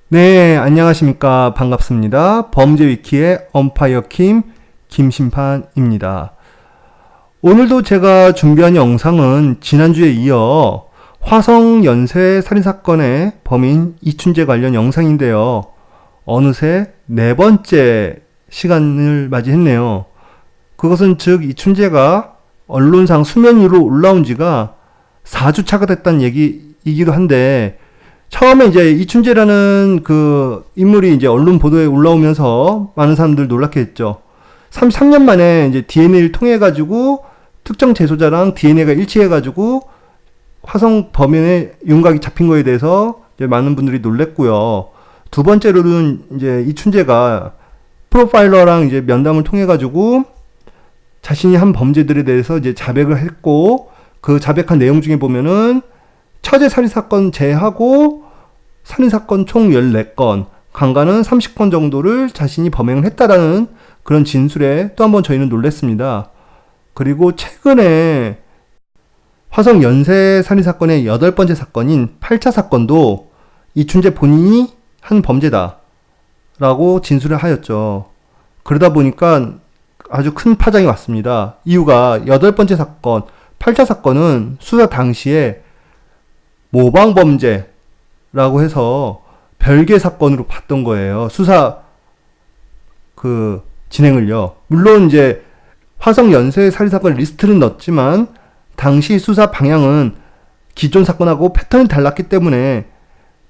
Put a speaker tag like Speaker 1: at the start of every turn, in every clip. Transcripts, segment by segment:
Speaker 1: 네, 안녕하십니까. 반갑습니다. 범죄위키의 엄파이어킴 김심판입니다. 오늘도 제가 준비한 영상은 지난주에 이어 화성 연쇄 살인사건의 범인 이춘재 관련 영상인데요. 어느새 네 번째 시간을 맞이했네요. 그것은 즉 이춘재가 언론상 수면 위로 올라온 지가 4주차가 됐다는 얘기이기도 한데, 처음에 이제 이춘재라는 그 인물이 이제 언론 보도에 올라오면서 많은 사람들 놀랍게 했죠. 33년 만에 이제 DNA를 통해 가지고 특정 재소자랑 DNA가 일치해 가지고 화성 범인의 윤곽이 잡힌 거에 대해서 이제 많은 분들이 놀랬고요. 두 번째로는 이제 이춘재가 프로파일러랑 이제 면담을 통해 가지고 자신이 한 범죄들에 대해서 이제 자백을 했고, 그 자백한 내용 중에 보면은 처제 살인사건 제하고 살인사건 총 14건, 강간은 30건 정도를 자신이 범행을 했다라는 그런 진술에 또 한번 저희는 놀랬습니다. 그리고 최근에 화성 연쇄 살인사건의 8번째 사건인 8차 사건도 이춘재 본인이 한 범죄다 라고 진술을 하였죠. 그러다 보니까 아주 큰 파장이 왔습니다. 이유가 8번째 사건, 8차 사건은 수사 당시에 모방범죄라고 해서 별개 사건으로 봤던 거예요. 수사 진행을요. 물론 이제 화성 연쇄 살인사건 리스트는 넣었지만 당시 수사 방향은 기존 사건하고 패턴이 달랐기 때문에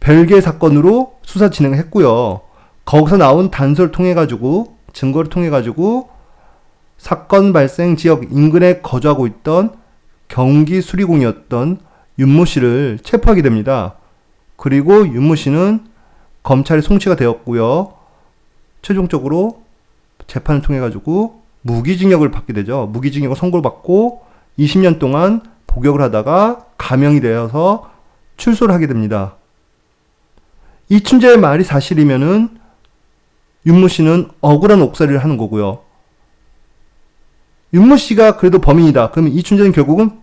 Speaker 1: 별개 사건으로 수사 진행을 했고요. 거기서 나온 단서를 통해 가지고, 증거를 통해 가지고 사건 발생 지역 인근에 거주하고 있던 경기 수리공이었던 윤모 씨를 체포하게 됩니다. 그리고 윤모 씨는 검찰에 송치가 되었고요. 최종적으로 재판을 통해 가지고 무기징역을 받게 되죠. 무기징역을 선고를 받고 20년 동안 복역을 하다가 감형이 되어서 출소를 하게 됩니다. 이춘재의 말이 사실이면은 윤모 씨는 억울한 옥살이를 하는 거고요. 윤모 씨가 그래도 범인이다. 그러면 이춘재는 결국은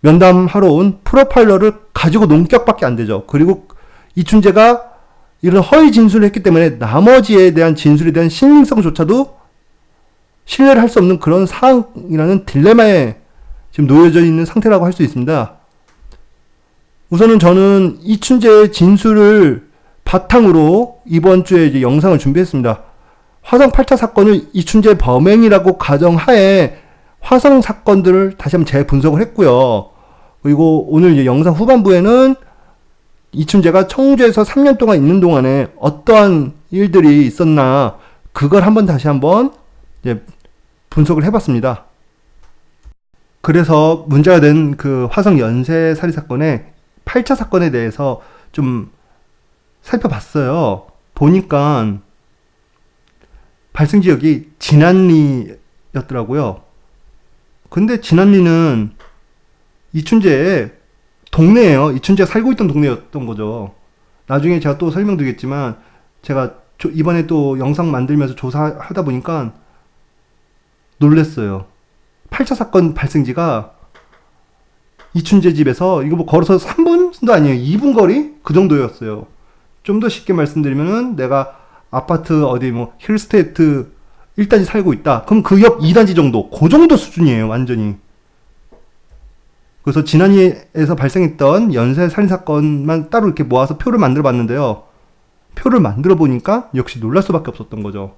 Speaker 1: 면담하러 온 프로파일러를 가지고 논격밖에 안 되죠. 그리고 이춘재가 이런 허위 진술을 했기 때문에 나머지에 대한 진술에 대한 신빙성조차도 신뢰를 할 수 없는 그런 상황이라는 딜레마에 지금 놓여져 있는 상태라고 할 수 있습니다. 우선은 저는 이춘재의 진술을 바탕으로 이번 주에 이제 영상을 준비했습니다. 화성 8차 사건을 이춘재 범행이라고 가정하에 화성 사건들을 다시 한번 재분석을 했고요. 그리고 오늘 이제 영상 후반부에는 이춘재가 청주에서 3년 동안 있는 동안에 어떠한 일들이 있었나, 그걸 한번 다시 한번 이제 분석을 해봤습니다. 그래서 문제가 된 그 화성 연쇄 살인 사건의 8차 사건에 대해서 좀 살펴봤어요. 보니까 발생 지역이 진안리였더라고요. 근데 진안리는 이춘재의 동네예요. 이춘재가 살고 있던 동네였던 거죠. 나중에 제가 또 설명드리겠지만, 제가 이번에 또 영상 만들면서 조사하다 보니까 놀랬어요. 8차 사건 발생지가 이춘재 집에서 이거 뭐 걸어서 3분도 아니에요. 2분 거리? 그 정도였어요. 좀 더 쉽게 말씀드리면은, 내가 아파트 어디 뭐 힐스테이트 1단지 살고 있다. 그럼 그 옆 2단지 정도, 그 정도 수준이에요. 완전히. 그래서 진안리에서 발생했던 연쇄 살인사건만 따로 이렇게 모아서 표를 만들어 봤는데요. 표를 만들어 보니까 역시 놀랄 수밖에 없었던 거죠.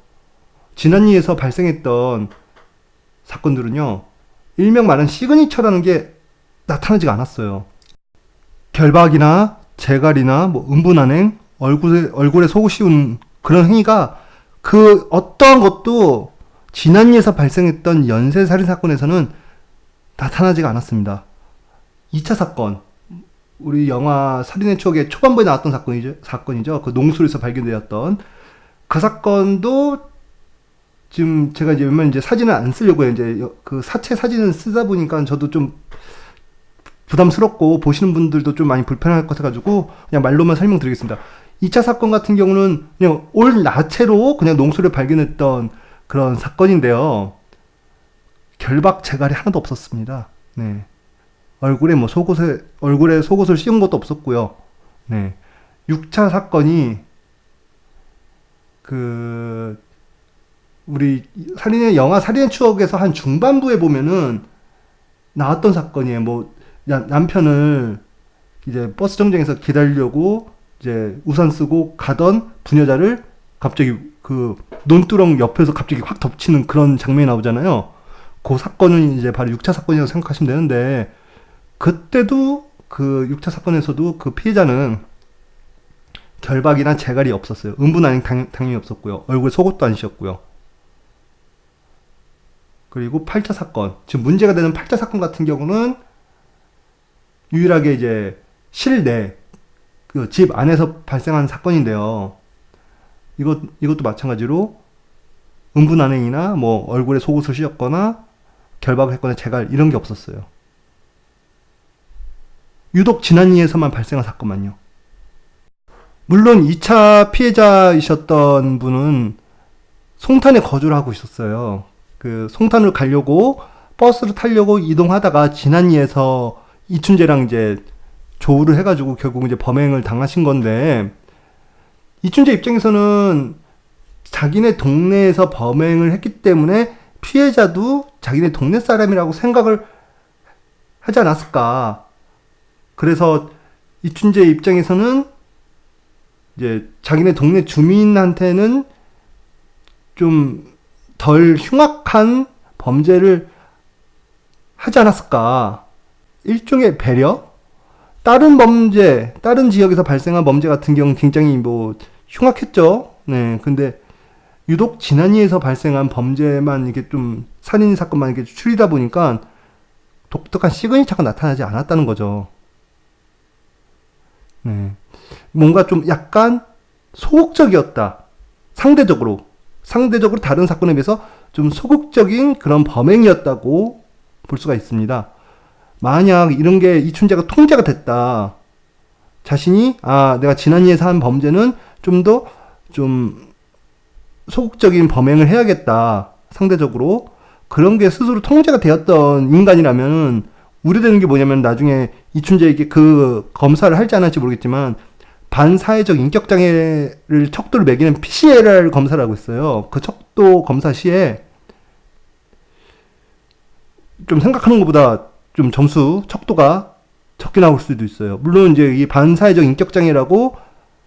Speaker 1: 진안리에서 발생했던 사건들은요, 일명 말하는 시그니처라는 게 나타나지가 않았어요. 결박이나 재갈이나 뭐 은분한행, 얼굴에 속을 씌운 그런 행위가 그 어떠한 것도 진안리에서 발생했던 연쇄 살인 사건에서는 나타나지가 않았습니다. 2차 사건, 우리 영화 살인의 추억의 초반부에 나왔던 사건이죠. 그 농수로에서 발견되었던 그 사건도 지금 제가 이제 웬만하면 이제 사진을 안 쓰려고 해요. 이제 그 사체 사진을 쓰다 보니까 저도 좀 부담스럽고 보시는 분들도 좀 많이 불편할 것 같아가지고 그냥 말로만 설명드리겠습니다. 2차 사건 같은 경우는 그냥 올 나체로 그냥 농수를 발견했던 그런 사건인데요. 결박 재갈이 하나도 없었습니다. 네. 얼굴에 속옷을 씌운 것도 없었고요. 네. 6차 사건이 우리 영화 살인의 추억에서 한 중반부에 보면은 나왔던 사건이에요. 뭐 남편을 이제 버스 정류장에서 기다리려고 이제 우산 쓰고 가던 부녀자를 갑자기 그 논두렁 옆에서 갑자기 확 덮치는 그런 장면이 나오잖아요. 그 사건은 이제 바로 6차 사건이라고 생각하시면 되는데, 그때도 그 6차 사건에서도 그 피해자는 결박이나 재갈이 없었어요. 음부난행 당연히 없었고요. 얼굴에 속옷도 안 씌었고요. 그리고 8차 사건, 지금 문제가 되는 8차 사건 같은 경우는 유일하게 이제 실내, 그 집 안에서 발생한 사건인데요. 이것도 마찬가지로 음부난행이나 뭐 얼굴에 속옷을 씌웠거나 결박을 했거나 재갈 이런 게 없었어요. 유독 지난이에서만 발생한 사건만요. 물론 2차 피해자이셨던 분은 송탄에 거주를 하고 있었어요. 그 송탄을 가려고 버스를 타려고 이동하다가 지난이에서 이춘재랑 이제 조우를 해가지고 결국 이제 범행을 당하신 건데, 이춘재 입장에서는 자기네 동네에서 범행을 했기 때문에 피해자도 자기네 동네 사람이라고 생각을 하지 않았을까. 그래서 이춘재 입장에서는 이제 자기네 동네 주민한테는 좀 덜 흉악한 범죄를 하지 않았을까. 일종의 배려? 다른 지역에서 발생한 범죄 같은 경우는 굉장히 뭐 흉악했죠. 네. 근데 유독 지난이에서 발생한 범죄만 이렇게 좀 살인 사건만 이렇게 추리다 보니까 독특한 시그니처가 나타나지 않았다는 거죠. 네. 뭔가 좀 약간 소극적이었다. 상대적으로 다른 사건에 비해서 좀 소극적인 그런 범행이었다고 볼 수가 있습니다. 만약 이런 게 이춘재가 통제가 됐다. 자신이 내가 지난이에서 한 범죄는 좀 더 소극적인 범행을 해야겠다. 상대적으로 그런 게 스스로 통제가 되었던 인간이라면 우려되는 게 뭐냐면, 나중에 이춘재에게 그 검사를 할지 안 할지 모르겠지만 반사회적 인격장애를 척도를 매기는 PCLR 검사라고 있어요. 그 척도 검사 시에 좀 생각하는 것보다 좀 척도가 적게 나올 수도 있어요. 물론 이제 이 반사회적 인격장애라고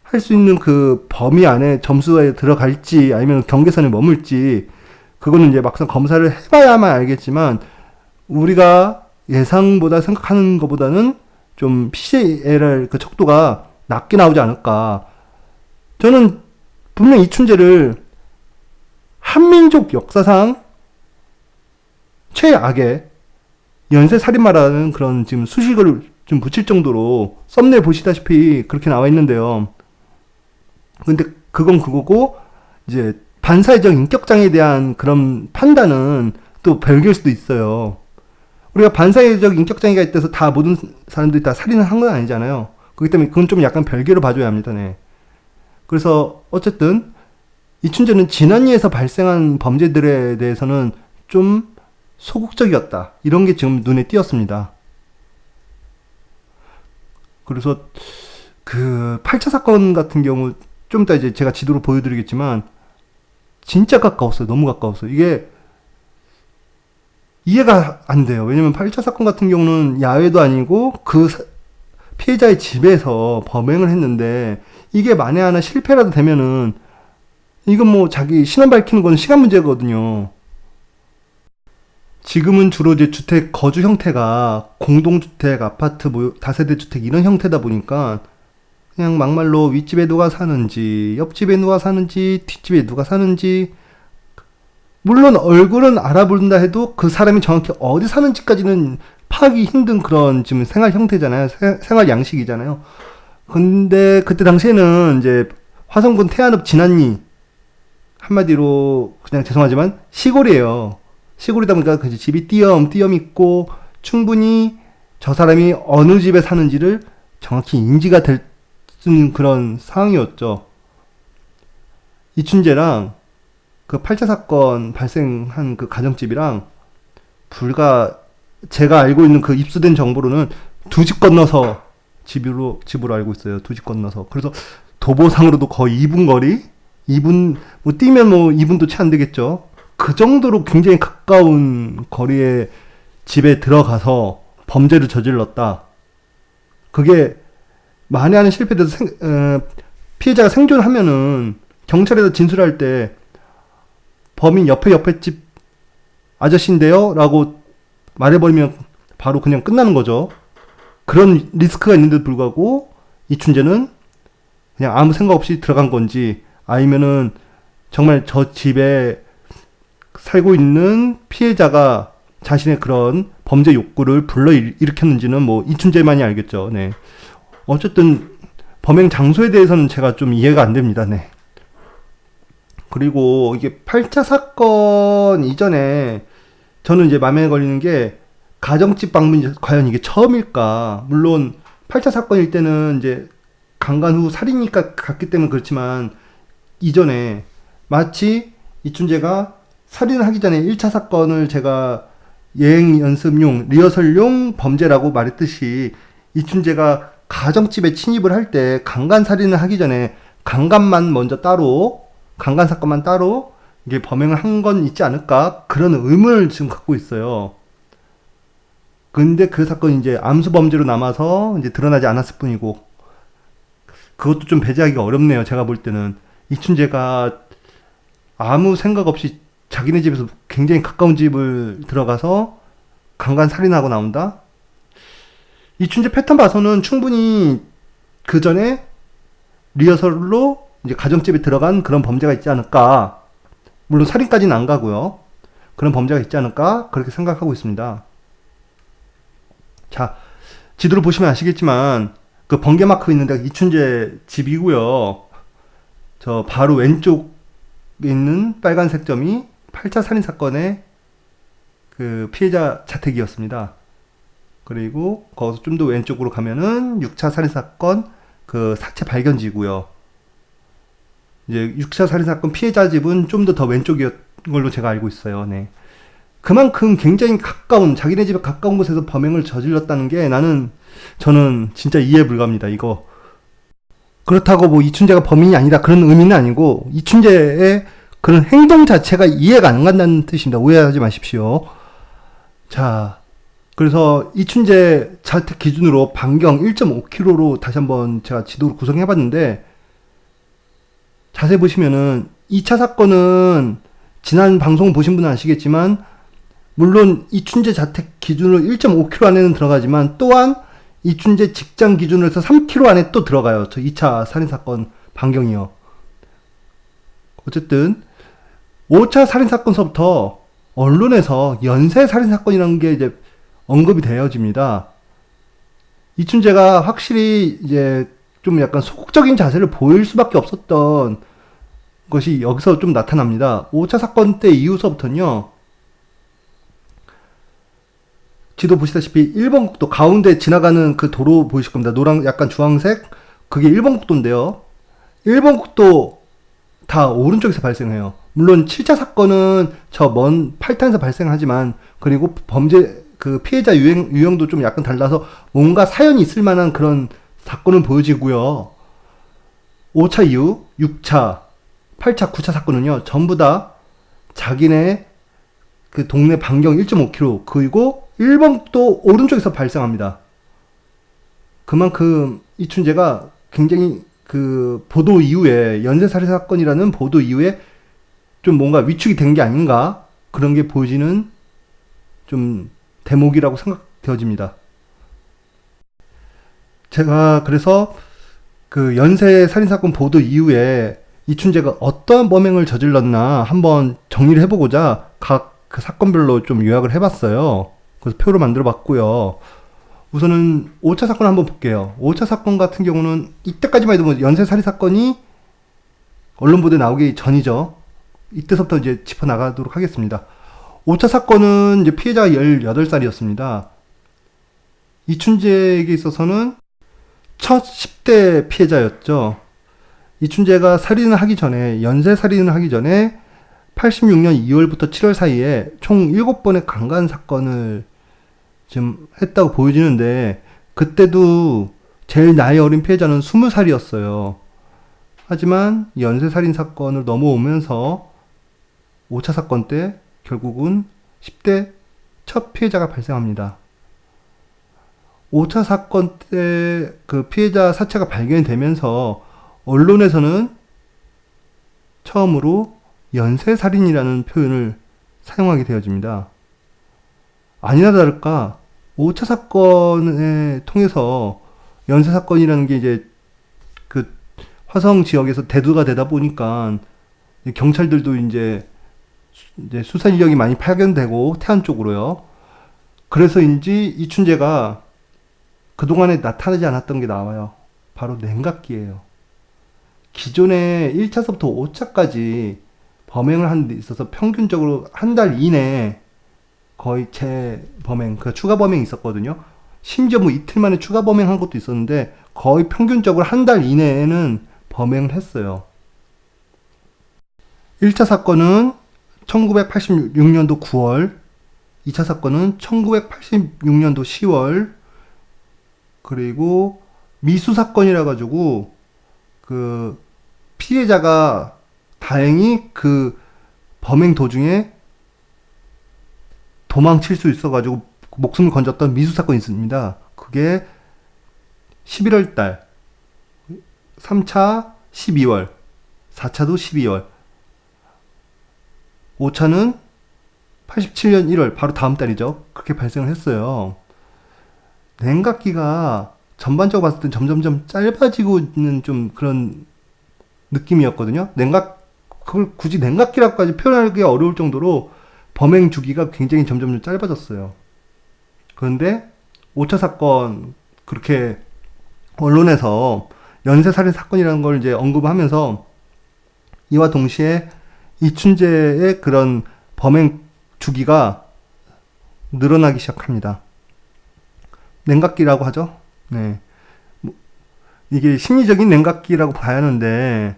Speaker 1: 할 수 있는 그 범위 안에 점수에 들어갈지 아니면 경계선에 머물지, 그거는 이제 막상 검사를 해봐야만 알겠지만, 우리가 예상보다 생각하는 것보다는 좀 PCLR 그 척도가 낮게 나오지 않을까. 저는 분명 이춘재를 한민족 역사상 최악의 연쇄살인마라는 그런 지금 수식을 좀 붙일 정도로 썸네일 보시다시피 그렇게 나와 있는데요. 근데 그건 그거고, 이제 반사회적 인격장애에 대한 그런 판단은 또 별개일 수도 있어요. 우리가 반사회적 인격장애가 있다서 다 모든 사람들이 다 살인을 한 건 아니잖아요. 그렇기 때문에 그건 좀 약간 별개로 봐줘야 합니다. 네. 그래서 어쨌든 이춘재는 지난이에서 발생한 범죄들에 대해서는 좀 소극적이었다. 이런 게 지금 눈에 띄었습니다. 그래서 그 8차 사건 같은 경우 좀 이따 이제 제가 지도로 보여드리겠지만 진짜 가까웠어요. 너무 가까웠어요. 이게 이해가 안 돼요. 왜냐면 8차 사건 같은 경우는 야외도 아니고 그 피해자의 집에서 범행을 했는데, 이게 만에 하나 실패라도 되면은 이건 뭐 자기 신원 밝히는 건 시간 문제거든요. 지금은 주로 이제 주택 거주 형태가 공동주택, 아파트, 뭐 다세대 주택 이런 형태다 보니까 그냥 막말로 윗집에 누가 사는지, 옆집에 누가 사는지, 뒷집에 누가 사는지, 물론 얼굴은 알아본다 해도 그 사람이 정확히 어디 사는지까지는 파악이 힘든 그런 지금 생활 형태잖아요. 생활 양식이잖아요. 근데 그때 당시에는 이제 화성군 태안읍 진안리, 한마디로 그냥 죄송하지만 시골이에요. 시골이다 보니까 그 집이 띄엄띄엄 있고 충분히 저 사람이 어느 집에 사는지를 정확히 인지가 될 수 있는 그런 상황이었죠. 이춘재랑 그 8차 사건 발생한 그 가정집이랑 불과 제가 알고 있는 그 입수된 정보로는 2집 건너서 집으로 알고 있어요. 두 집 건너서. 그래서 도보상으로도 거의 2분 거리? 2분, 뭐 뛰면 뭐 2분도 채 안 되겠죠. 그 정도로 굉장히 가까운 거리에 집에 들어가서 범죄를 저질렀다. 그게 만에 하나 실패돼서 피해자가 생존하면은 경찰에서 진술할 때 범인 옆에 집 아저씨인데요? 라고 말해버리면 바로 그냥 끝나는 거죠. 그런 리스크가 있는데도 불구하고 이춘재는 그냥 아무 생각 없이 들어간 건지 아니면은 정말 저 집에 살고 있는 피해자가 자신의 그런 범죄 욕구를 불러일으켰는지는 뭐 이춘재만이 알겠죠. 네. 어쨌든 범행 장소에 대해서는 제가 좀 이해가 안 됩니다. 네. 그리고 이게 8차 사건 이전에 저는 이제 맘에 걸리는 게 가정집 방문이 과연 이게 처음일까? 물론 8차 사건일 때는 이제 강간 후 살인이니까 갔기 때문에 그렇지만 이전에 마치 이춘재가 살인을 하기 전에 1차 사건을 제가 예행 연습용, 리허설용 범죄라고 말했듯이 이춘재가 가정집에 침입을 할 때 강간 살인을 하기 전에 강간만 먼저 따로, 강간 사건만 따로 이게 범행을 한 건 있지 않을까? 그런 의문을 지금 갖고 있어요. 근데 그 사건이 이제 암수 범죄로 남아서 이제 드러나지 않았을 뿐이고, 그것도 좀 배제하기가 어렵네요. 제가 볼 때는. 이춘재가 아무 생각 없이 자기네 집에서 굉장히 가까운 집을 들어가서 강간 살인하고 나온다? 이춘재 패턴 봐서는 충분히 그 전에 리허설로 이제 가정집에 들어간 그런 범죄가 있지 않을까. 물론 살인까지는 안 가고요. 그런 범죄가 있지 않을까 그렇게 생각하고 있습니다. 자, 지도를 보시면 아시겠지만 그 번개 마크 있는 데가 이춘재 집이고요. 저 바로 왼쪽에 있는 빨간색 점이 8차 살인 사건의 그 피해자 자택이었습니다. 그리고 거기서 좀 더 왼쪽으로 가면은 6차 살인 사건 그 사체 발견지고요. 이제 6차 살인 사건 피해자 집은 좀 더 왼쪽이었 걸로 제가 알고 있어요. 네. 그만큼 굉장히 가까운, 자기네 집에 가까운 곳에서 범행을 저질렀다는 게 저는 진짜 이해 불가합니다. 이거. 그렇다고 뭐 이춘재가 범인이 아니다 그런 의미는 아니고 이춘재의 그런 행동 자체가 이해가 안 간다는 뜻입니다. 오해하지 마십시오. 자, 그래서 이춘재 자택 기준으로 반경 1.5km로 다시 한번 제가 지도를 구성해봤는데 자세히 보시면은 2차 사건은 지난 방송 보신 분은 아시겠지만 물론 이춘재 자택 기준으로 1.5km 안에는 들어가지만 또한 이춘재 직장 기준으로 해서 3km 안에 또 들어가요. 저 2차 살인사건 반경이요. 어쨌든 5차 살인사건서부터 언론에서 연쇄 살인사건이라는 게 이제 언급이 되어집니다. 이춘재가 확실히 이제 좀 약간 소극적인 자세를 보일 수밖에 없었던 것이 여기서 좀 나타납니다. 5차 사건 때 이후서부터는요. 지도 보시다시피 1번 국도 가운데 지나가는 그 도로 보이실 겁니다. 노랑 약간 주황색 그게 1번 국도인데요. 1번 국도 다 오른쪽에서 발생해요. 물론 7차 사건은 저 먼 8탄에서 발생하지만 그리고 범죄 그 피해자 유형도 좀 약간 달라서 뭔가 사연이 있을 만한 그런 사건은 보여지고요. 5차 이후 6차, 8차, 9차 사건은요. 전부 다 자기네 그 동네 반경 1.5km 그리고 1번도 오른쪽에서 발생합니다. 그만큼 이춘재가 굉장히 그 보도 이후에 연쇄살인 사건이라는 보도 이후에 좀 뭔가 위축이 된 게 아닌가 그런 게 보여지는 좀 대목이라고 생각되어집니다. 제가 그래서 그 연쇄 살인사건 보도 이후에 이춘재가 어떠한 범행을 저질렀나 한번 정리를 해보고자 각 그 사건별로 좀 요약을 해봤어요. 그래서 표로 만들어 봤고요. 우선은 5차 사건 한번 볼게요. 5차 사건 같은 경우는 이때까지만 해도 뭐 연쇄 살인 사건이 언론 보도에 나오기 전이죠. 이때서부터 이제 짚어 나가도록 하겠습니다. 5차 사건은 이제 피해자가 18살이었습니다. 이춘재에게 있어서는 첫 10대 피해자였죠. 이춘재가 살인을 하기 전에, 연쇄 살인을 하기 전에 86년 2월부터 7월 사이에 총 7번의 강간 사건을 지금 했다고 보여지는데, 그때도 제일 나이 어린 피해자는 20살이었어요. 하지만 연쇄살인 사건을 넘어오면서 5차 사건 때 결국은 10대 첫 피해자가 발생합니다. 5차 사건 때 그 피해자 사체가 발견이 되면서 언론에서는 처음으로 연쇄살인이라는 표현을 사용하게 되어집니다. 아니나 다를까 5차 사건을 통해서 연쇄사건이라는 게 이제 그 화성 지역에서 대두가 되다 보니까 경찰들도 이제 수사 인력이 많이 파견되고 태안 쪽으로요. 그래서인지 이춘재가 그동안에 나타나지 않았던 게 나와요. 바로 냉각기예요. 기존에 1차서부터 5차까지 범행을 하는 데 있어서 평균적으로 한 달 이내에 거의 재범행, 그 추가 범행이 있었거든요. 심지어 뭐 이틀 만에 추가 범행한 것도 있었는데 거의 평균적으로 한 달 이내에는 범행을 했어요. 1차 사건은 1986년도 9월, 2차 사건은 1986년도 10월, 그리고 미수 사건이라 가지고 그 피해자가 다행히 그 범행 도중에 도망칠 수 있어 가지고 목숨을 건졌던 미수 사건이 있습니다. 그게 11월 달, 3차 12월, 4차도 12월, 5차는 87년 1월, 바로 다음 달이죠. 그렇게 발생을 했어요. 냉각기가 전반적으로 봤을 땐 점점점 짧아지고 있는 좀 그런 느낌이었거든요. 그걸 굳이 냉각기라고까지 표현하기가 어려울 정도로 범행 주기가 굉장히 점점 짧아졌어요. 그런데 5차 사건, 그렇게 언론에서 연쇄살인 사건이라는 걸 이제 언급하면서 이와 동시에 이춘재의 그런 범행 주기가 늘어나기 시작합니다. 냉각기라고 하죠. 네. 이게 심리적인 냉각기라고 봐야 하는데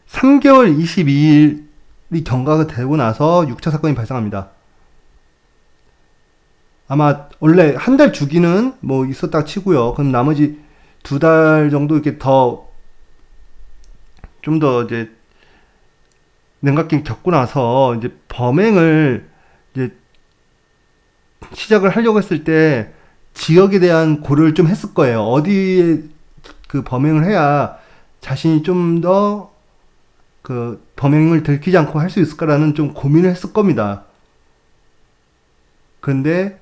Speaker 1: 3개월 22일이 경과가 되고 나서 6차 사건이 발생합니다. 아마 원래 한 달 주기는 뭐 있었다 치고요. 그럼 나머지 2달 정도 이렇게 좀 더 이제 냉각기 겪고 나서 이제 범행을 이제 시작을 하려고 했을 때 지역에 대한 고려를 좀 했을 거예요. 어디에 그 범행을 해야 자신이 좀 더 그 범행을 들키지 않고 할 수 있을까라는 좀 고민을 했을 겁니다. 근데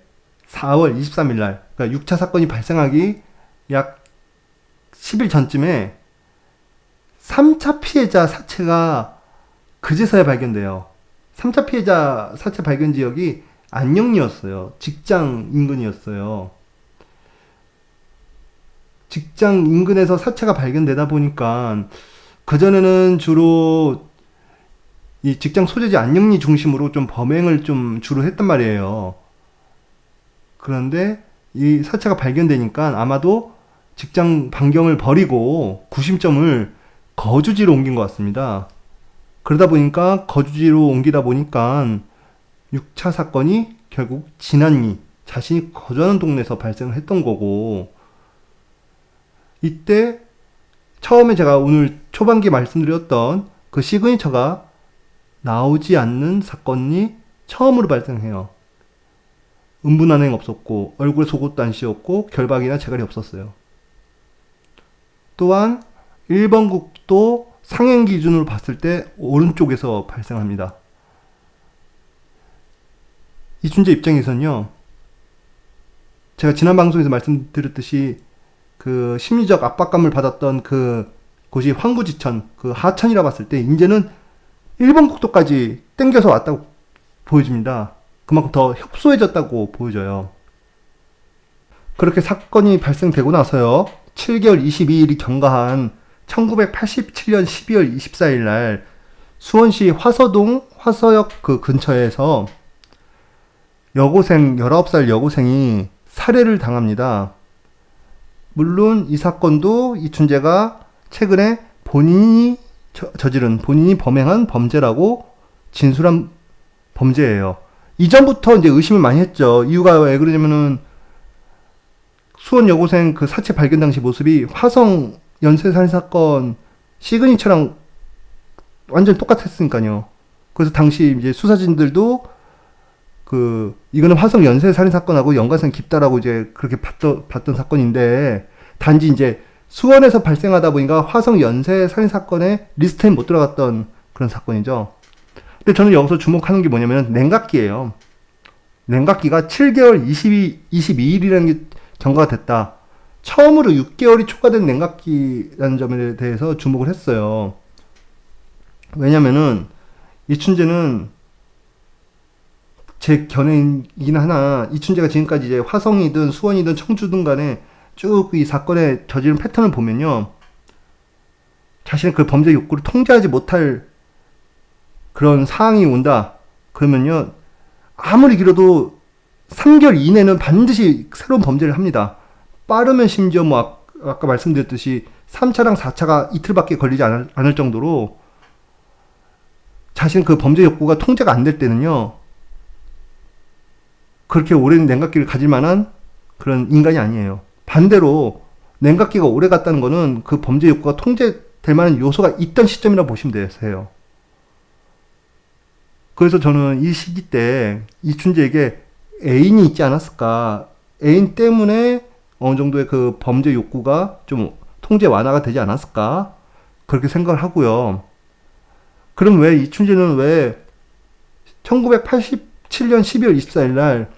Speaker 1: 4월 23일 날, 그러니까 6차 사건이 발생하기 약 10일 전쯤에 3차 피해자 사체가 그제서야 발견돼요. 3차 피해자 사체 발견 지역이 안영리였어요. 직장 인근이었어요. 직장 인근에서 사체가 발견되다 보니까 그전에는 주로 이 직장 소재지 안영리 중심으로 좀 범행을 좀 주로 했단 말이에요. 그런데 이 사체가 발견되니까 아마도 직장 반경을 버리고 구심점을 거주지로 옮긴 것 같습니다. 그러다 보니까 거주지로 옮기다 보니까 6차 사건이 결국 진안리, 자신이 거주하는 동네에서 발생을 했던 거고, 이때 처음에 제가 오늘 초반기에 말씀드렸던 그 시그니처가 나오지 않는 사건이 처음으로 발생해요. 음분한행 없었고 얼굴에 속옷도 안 씌웠고 결박이나 재갈이 없었어요. 또한 1번 국도 상행 기준으로 봤을 때 오른쪽에서 발생합니다. 이춘재 입장에서는요, 제가 지난 방송에서 말씀드렸듯이 그 심리적 압박감을 받았던 그 곳이 황구지천, 그 하천이라 봤을 때 이제는 1번 국도까지 땡겨서 왔다고 보여집니다. 그만큼 더 협소해졌다고 보여져요. 그렇게 사건이 발생되고 나서요, 7개월 22일이 경과한 1987년 12월 24일 날 수원시 화서동 화서역 그 근처에서 19살 여고생이 살해를 당합니다. 물론 이 사건도 이춘재가 최근에 본인이 본인이 범행한 범죄라고 진술한 범죄예요. 이전부터 이제 의심을 많이 했죠. 이유가 왜 그러냐면은 수원 여고생 그 사체 발견 당시 모습이 화성 연쇄살인 사건 시그니처랑 완전 똑같았으니까요. 그래서 당시 이제 수사진들도 이거는 화성 연쇄살인 사건하고 연관성이 깊다라고 이제 그렇게 봤던 사건인데, 단지 이제 수원에서 발생하다 보니까 화성 연쇄살인 사건에 리스트에 못 들어갔던 그런 사건이죠. 근데 저는 여기서 주목하는 게 뭐냐면 냉각기예요. 냉각기가 7개월 22일이라는 게 경과가 됐다. 처음으로 6개월이 초과된 냉각기라는 점에 대해서 주목을 했어요. 왜냐면은 이춘재는 제 견해이긴 하나, 이춘재가 지금까지 이제 화성이든 수원이든 청주든 간에 쭉 이 사건의 저지른 패턴을 보면요, 자신의 그 범죄 욕구를 통제하지 못할 그런 상황이 온다 그러면요, 아무리 길어도 3개월 이내는 반드시 새로운 범죄를 합니다. 빠르면 심지어 뭐 아까 말씀드렸듯이 3차랑 4차가 이틀밖에 걸리지 않을 정도로 자신 그 범죄 욕구가 통제가 안 될 때는요, 그렇게 오랜 냉각기를 가질 만한 그런 인간이 아니에요. 반대로 냉각기가 오래 갔다는 거는 그 범죄 욕구가 통제될 만한 요소가 있던 시점이라고 보시면 되세요. 그래서 저는 이 시기 때 이춘재에게 애인이 있지 않았을까, 애인 때문에 어느 정도의 그 범죄 욕구가 좀 통제 완화가 되지 않았을까, 그렇게 생각을 하고요. 그럼 왜 이춘재는 왜 1987년 12월 24일 날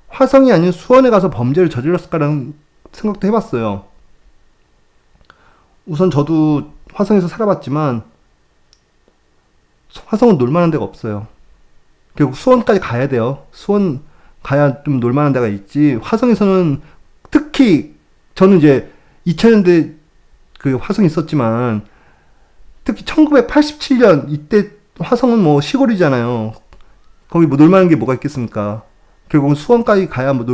Speaker 1: 화성이 아닌 수원에 가서 범죄를 저질렀을까라는 생각도 해봤어요. 우선 저도 화성에서 살아봤지만 화성은 놀만한 데가 없어요. 결국 수원까지 가야 돼요. 수원 가야 좀 놀만한 데가 있지. 화성에서는 특히 저는 이제 2000년대 그 화성에 있었지만 특히 1987년 이때 화성은 뭐 시골이잖아요. 거기 뭐 놀만한 게 뭐가 있겠습니까? 결국은 수원까지 가야 뭐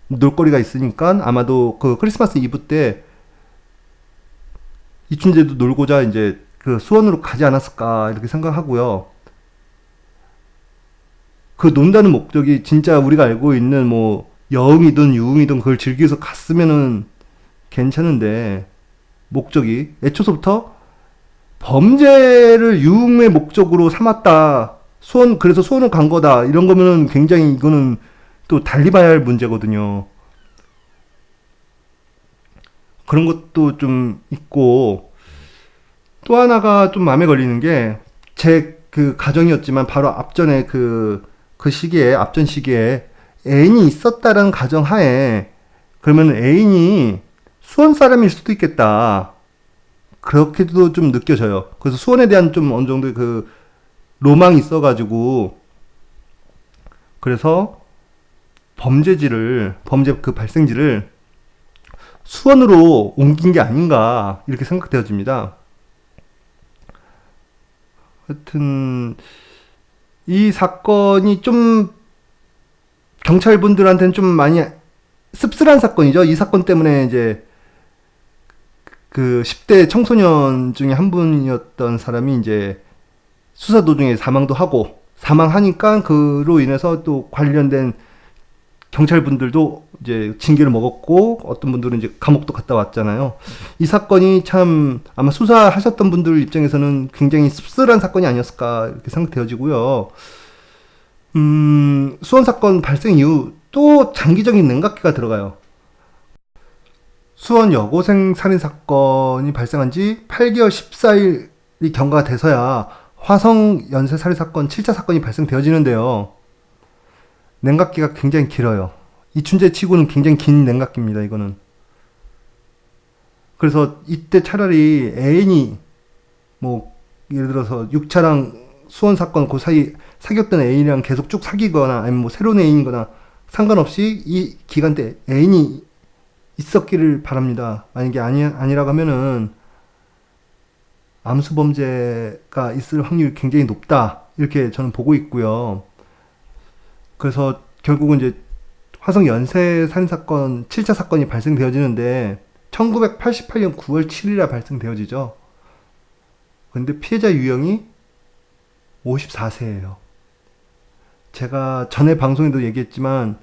Speaker 1: 놀거리가 있으니까 아마도 그 크리스마스 이브 때 이춘재도 놀고자 이제 그 수원으로 가지 않았을까 이렇게 생각하고요. 그 논다는 목적이 진짜 우리가 알고 있는 뭐 여흥이든 유흥이든 그걸 즐기기 위해서 갔으면은 괜찮은데, 목적이 애초서부터 범죄를 유흥의 목적으로 삼았다. 그래서 수원을 간 거다. 이런 거면은 굉장히 이거는 또 달리 봐야 할 문제거든요. 그런 것도 좀 있고, 또 하나가 좀 마음에 걸리는 게, 제 그 가정이었지만 바로 앞전에 앞전 시기에 애인이 있었다라는 가정하에, 그러면 애인이 수원 사람일 수도 있겠다. 그렇게도 좀 느껴져요. 그래서 수원에 대한 좀 어느 정도의 그 로망이 있어가지고, 그래서 범죄 그 발생지를 수원으로 옮긴 게 아닌가, 이렇게 생각되어집니다. 하여튼, 이 사건이 좀 경찰분들한테는 좀 많이 씁쓸한 사건이죠. 이 사건 때문에 이제 그 10대 청소년 중에 한 분이었던 사람이 이제 수사 도중에 사망도 하고, 사망하니까 그로 인해서 또 관련된 경찰분들도 이제 징계를 먹었고, 어떤 분들은 이제 감옥도 갔다 왔잖아요. 이 사건이 참 아마 수사하셨던 분들 입장에서는 굉장히 씁쓸한 사건이 아니었을까 이렇게 생각되어지고요. 수원 사건 발생 이후 또 장기적인 냉각기가 들어가요. 수원 여고생 살인 사건이 발생한 지 8개월 14일이 경과가 돼서야 화성 연쇄 살인 사건 7차 사건이 발생되어지는데요. 냉각기가 굉장히 길어요. 이춘재 치고는 굉장히 긴 냉각기입니다, 이거는. 그래서 이때 차라리 애인이 뭐 예를 들어서 6차랑 수원 사건 그 사이 사귀었던 애인이랑 계속 쭉 사귀거나 아니면 뭐 새로운 애인이거나 상관없이 이 기간 때 애인이 있었기를 바랍니다. 만약에 아니라고 하면은 암수 범죄가 있을 확률이 굉장히 높다, 이렇게 저는 보고 있고요. 그래서 결국은 이제 화성 연쇄 살인 사건 7차 사건이 발생되어지는데 1988년 9월 7일에 발생되어지죠. 근데 피해자 유형이 54세예요. 제가 전에 방송에도 얘기했지만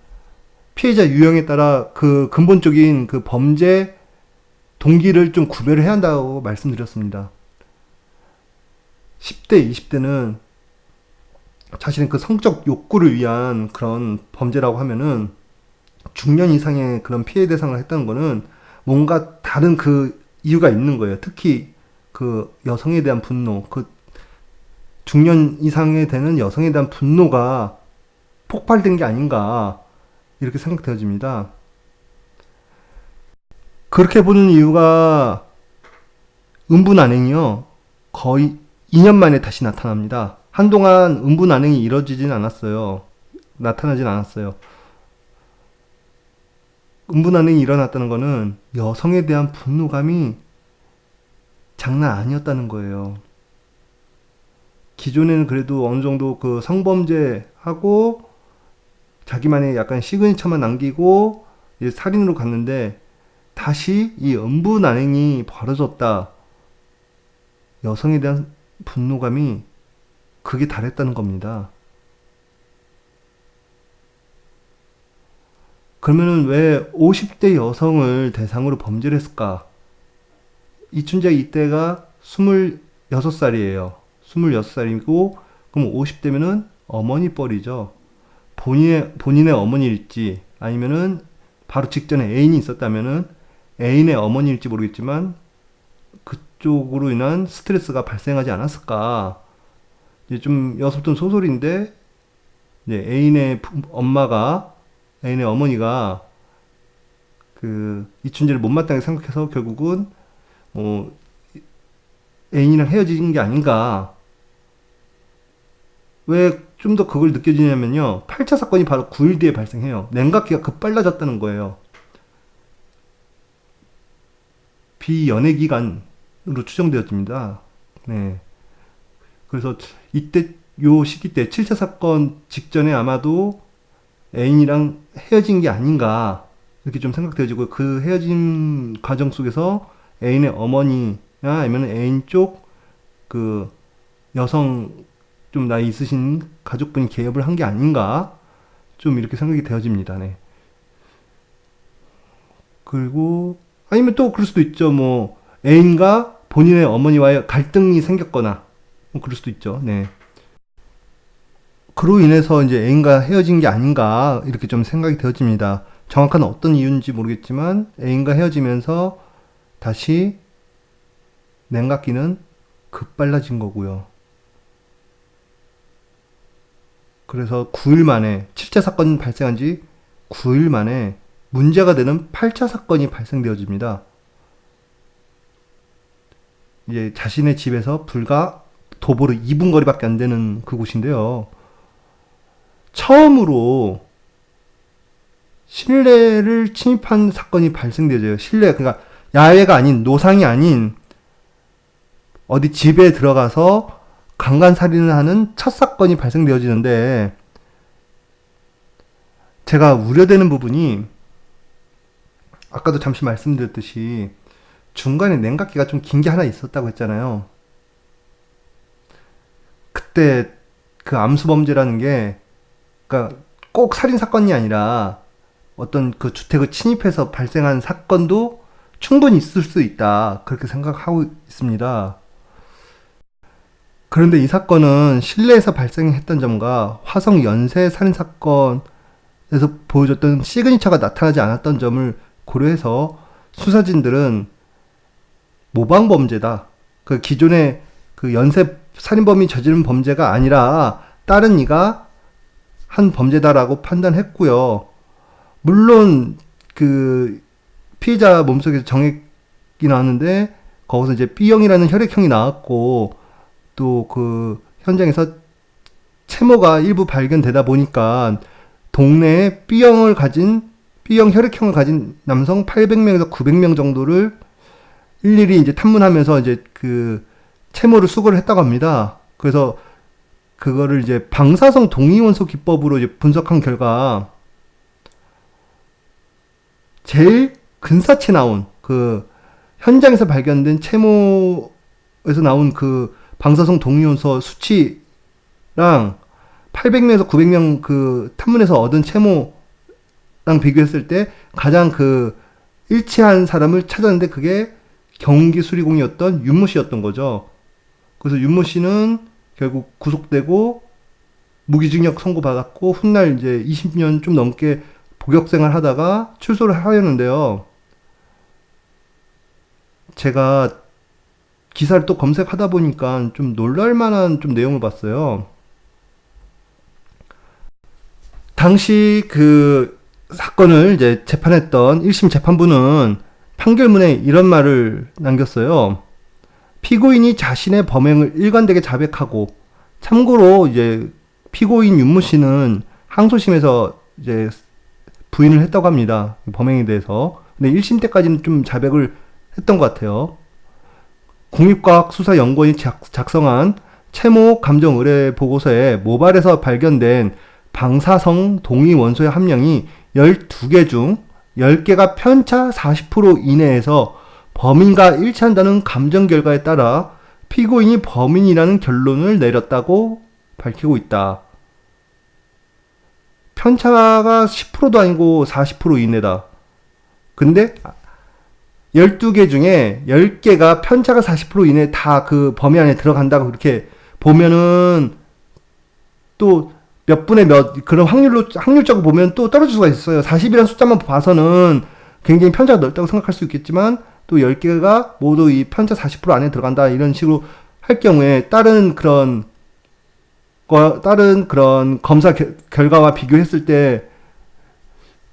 Speaker 1: 피해자 유형에 따라 그 근본적인 그 범죄 동기를 좀 구별을 해야 한다고 말씀드렸습니다. 10대, 20대는 자신의 그 성적 욕구를 위한 그런 범죄라고 하면은 중년 이상의 그런 피해 대상을 했다는 거는 뭔가 다른 그 이유가 있는 거예요. 특히 그 여성에 대한 분노, 그 중년 이상에 되는 여성에 대한 분노가 폭발된 게 아닌가 이렇게 생각되어집니다. 그렇게 보는 이유가 음부난행이요. 거의 2년 만에 다시 나타납니다. 한동안 음부난행이 이뤄지진 않았어요. 나타나진 않았어요. 음부난행이 일어났다는 거는 여성에 대한 분노감이 장난 아니었다는 거예요. 기존에는 그래도 어느 정도 그 성범죄하고 자기만의 약간 시그니처만 남기고 이제 살인으로 갔는데 다시 이 음부난행이 벌어졌다. 여성에 대한 분노감이 극에 달했다는 겁니다. 그러면은 왜 50대 여성을 대상으로 범죄를 했을까? 이춘재 이때가 26살이에요. 26살이고, 그럼 50대면은 어머니 뻘이죠. 본인의 어머니일지, 아니면은 바로 직전에 애인이 있었다면은 애인의 어머니일지 모르겠지만, 그쪽으로 인한 스트레스가 발생하지 않았을까? 이제 좀 여섭던 소설인데, 이제 애인의 어머니가 그 이춘재를 못마땅하게 생각해서 결국은 뭐 애인이랑 헤어진 게 아닌가. 왜 좀 더 그걸 느껴지냐면요. 8차 사건이 바로 9일 뒤에 발생해요. 냉각기가 급빨라졌다는 거예요. 비연애 기간으로 추정되어집니다. 네. 그래서 이때 요 시기 때 7차 사건 직전에 아마도 애인이랑 헤어진 게 아닌가 이렇게 좀 생각되어지고 그 헤어진 과정 속에서 애인의 어머니나 아니면 애인 쪽 그 여성 좀 나이 있으신 가족분이 개입을 한 게 아닌가 좀 이렇게 생각이 되어집니다. 네. 그리고 아니면 또 그럴 수도 있죠. 뭐 애인과 본인의 어머니와의 갈등이 생겼거나 뭐 그럴 수도 있죠. 네. 그로 인해서 이제 애인과 헤어진 게 아닌가 이렇게 좀 생각이 되어집니다. 정확한 어떤 이유인지 모르겠지만 애인과 헤어지면서 다시 냉각기는 급발라진 거고요. 그래서 9일 만에 7차 사건이 발생한 지 9일 만에 문제가 되는 8차 사건이 발생되어집니다. 이제 자신의 집에서 불과 도보로 2분 거리밖에 안 되는 그곳인데요. 처음으로 실내를 침입한 사건이 발생되죠. 실내, 그러니까 야외가 아닌, 노상이 아닌 어디 집에 들어가서 강간살인을 하는 첫 사건이 발생되어지는데 제가 우려되는 부분이 아까도 잠시 말씀드렸듯이 중간에 냉각기가 좀 긴 게 하나 있었다고 했잖아요. 그때 그 암수범죄라는 게 그러니까 꼭 살인 사건이 아니라 어떤 그 주택을 침입해서 발생한 사건도 충분히 있을 수 있다. 그렇게 생각하고 있습니다. 그런데 이 사건은 실내에서 발생했던 점과 화성 연쇄 살인 사건에서 보여줬던 시그니처가 나타나지 않았던 점을 고려해서 수사진들은 모방 범죄다. 그 기존의 그 연쇄 살인범이 저지른 범죄가 아니라 다른 이가 한 범죄다라고 판단했고요. 물론 그 피해자 몸속에서 정액이 나왔는데 거기서 이제 B형이라는 혈액형이 나왔고 또 그 현장에서 채모가 일부 발견되다 보니까 동네에 B형 혈액형을 가진 남성 800명에서 900명 정도를 일일이 이제 탐문하면서 이제 그 채모를 수거를 했다고 합니다. 그래서 그거를 이제 방사성 동위원소 기법으로 이제 분석한 결과 제일 근사치 나온 그 현장에서 발견된 채모에서 나온 그 방사성 동위원소 수치랑 800명에서 900명 그 탐문에서 얻은 채모랑 비교했을 때 가장 그 일치한 사람을 찾았는데 그게 경기 수리공이었던 윤모 씨였던 거죠. 그래서 윤모 씨는 결국 구속되고 무기징역 선고받았고 훗날 이제 20년 좀 넘게 복역 생활 하다가 출소를 하였는데요. 제가 기사를 또 검색하다 보니까 좀 놀랄만한 좀 내용을 봤어요. 당시 그 사건을 이제 재판했던 1심 재판부는 판결문에 이런 말을 남겼어요. 피고인이 자신의 범행을 일관되게 자백하고, 참고로 이제 피고인 윤모 씨는 항소심에서 이제 부인을 했다고 합니다. 범행에 대해서. 근데 1심 때까지는 좀 자백을 했던 것 같아요. 국립과학수사연구원이 작성한 채모 감정 의뢰 보고서에 모발에서 발견된 방사성 동위 원소의 함량이 12개 중 10개가 편차 40% 이내에서 범인과 일치한다는 감정 결과에 따라 피고인이 범인이라는 결론을 내렸다고 밝히고 있다. 편차가 10%도 아니고 40% 이내다. 근데 12개 중에 10개가 편차가 40% 이내 다 그 범위 안에 들어간다고 그렇게 보면은 또 몇 분의 몇 그런 확률적으로 보면 또 떨어질 수가 있어요. 40이라는 숫자만 봐서는 굉장히 편차가 넓다고 생각할 수 있겠지만 또 10개가 모두 이 편차 40% 안에 들어간다 이런 식으로 할 경우에 다른 그런 검사 결과와 비교했을 때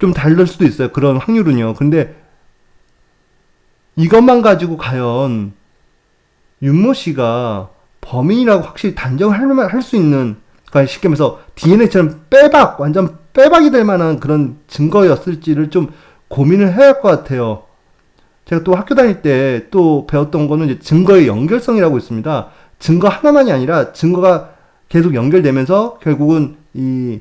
Speaker 1: 좀 다를 수도 있어요. 그런 확률은요. 근데 이것만 가지고 과연 윤모 씨가 범인이라고 확실히 단정을 할 수 있는, 그러니까 쉽게 말해서 DNA처럼 완전 빼박이 될 만한 그런 증거였을지를 좀 고민을 해야 할 것 같아요. 제가 또 학교 다닐 때 또 배웠던 거는 이제 증거의 연결성이라고 있습니다. 증거 하나만이 아니라 증거가 계속 연결되면서 결국은 이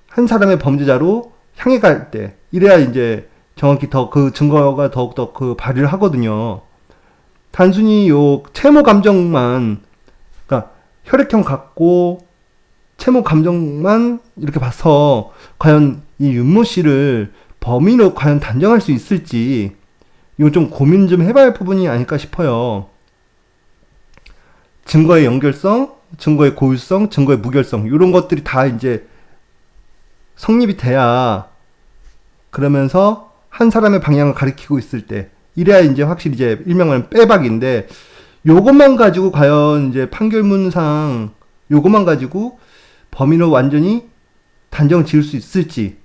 Speaker 1: 한 사람의 범죄자로 향해 갈 때, 이래야 이제 정확히 더 그 증거가 더욱더 그 발휘를 하거든요. 단순히 요 채모 감정만, 그러니까 혈액형 같고 채모 감정만 이렇게 봐서 과연 이 윤모 씨를 범인으로 과연 단정할 수 있을지 이거 좀 고민 좀 해봐야 할 부분이 아닐까 싶어요. 증거의 연결성, 증거의 고유성, 증거의 무결성 이런 것들이 다 이제 성립이 돼야, 그러면서 한 사람의 방향을 가리키고 있을 때 이래야 이제 확실히 이제 일명은 빼박인데, 요것만 가지고 과연 이제 판결문상 요것만 가지고 범인을 완전히 단정 지을 수 있을지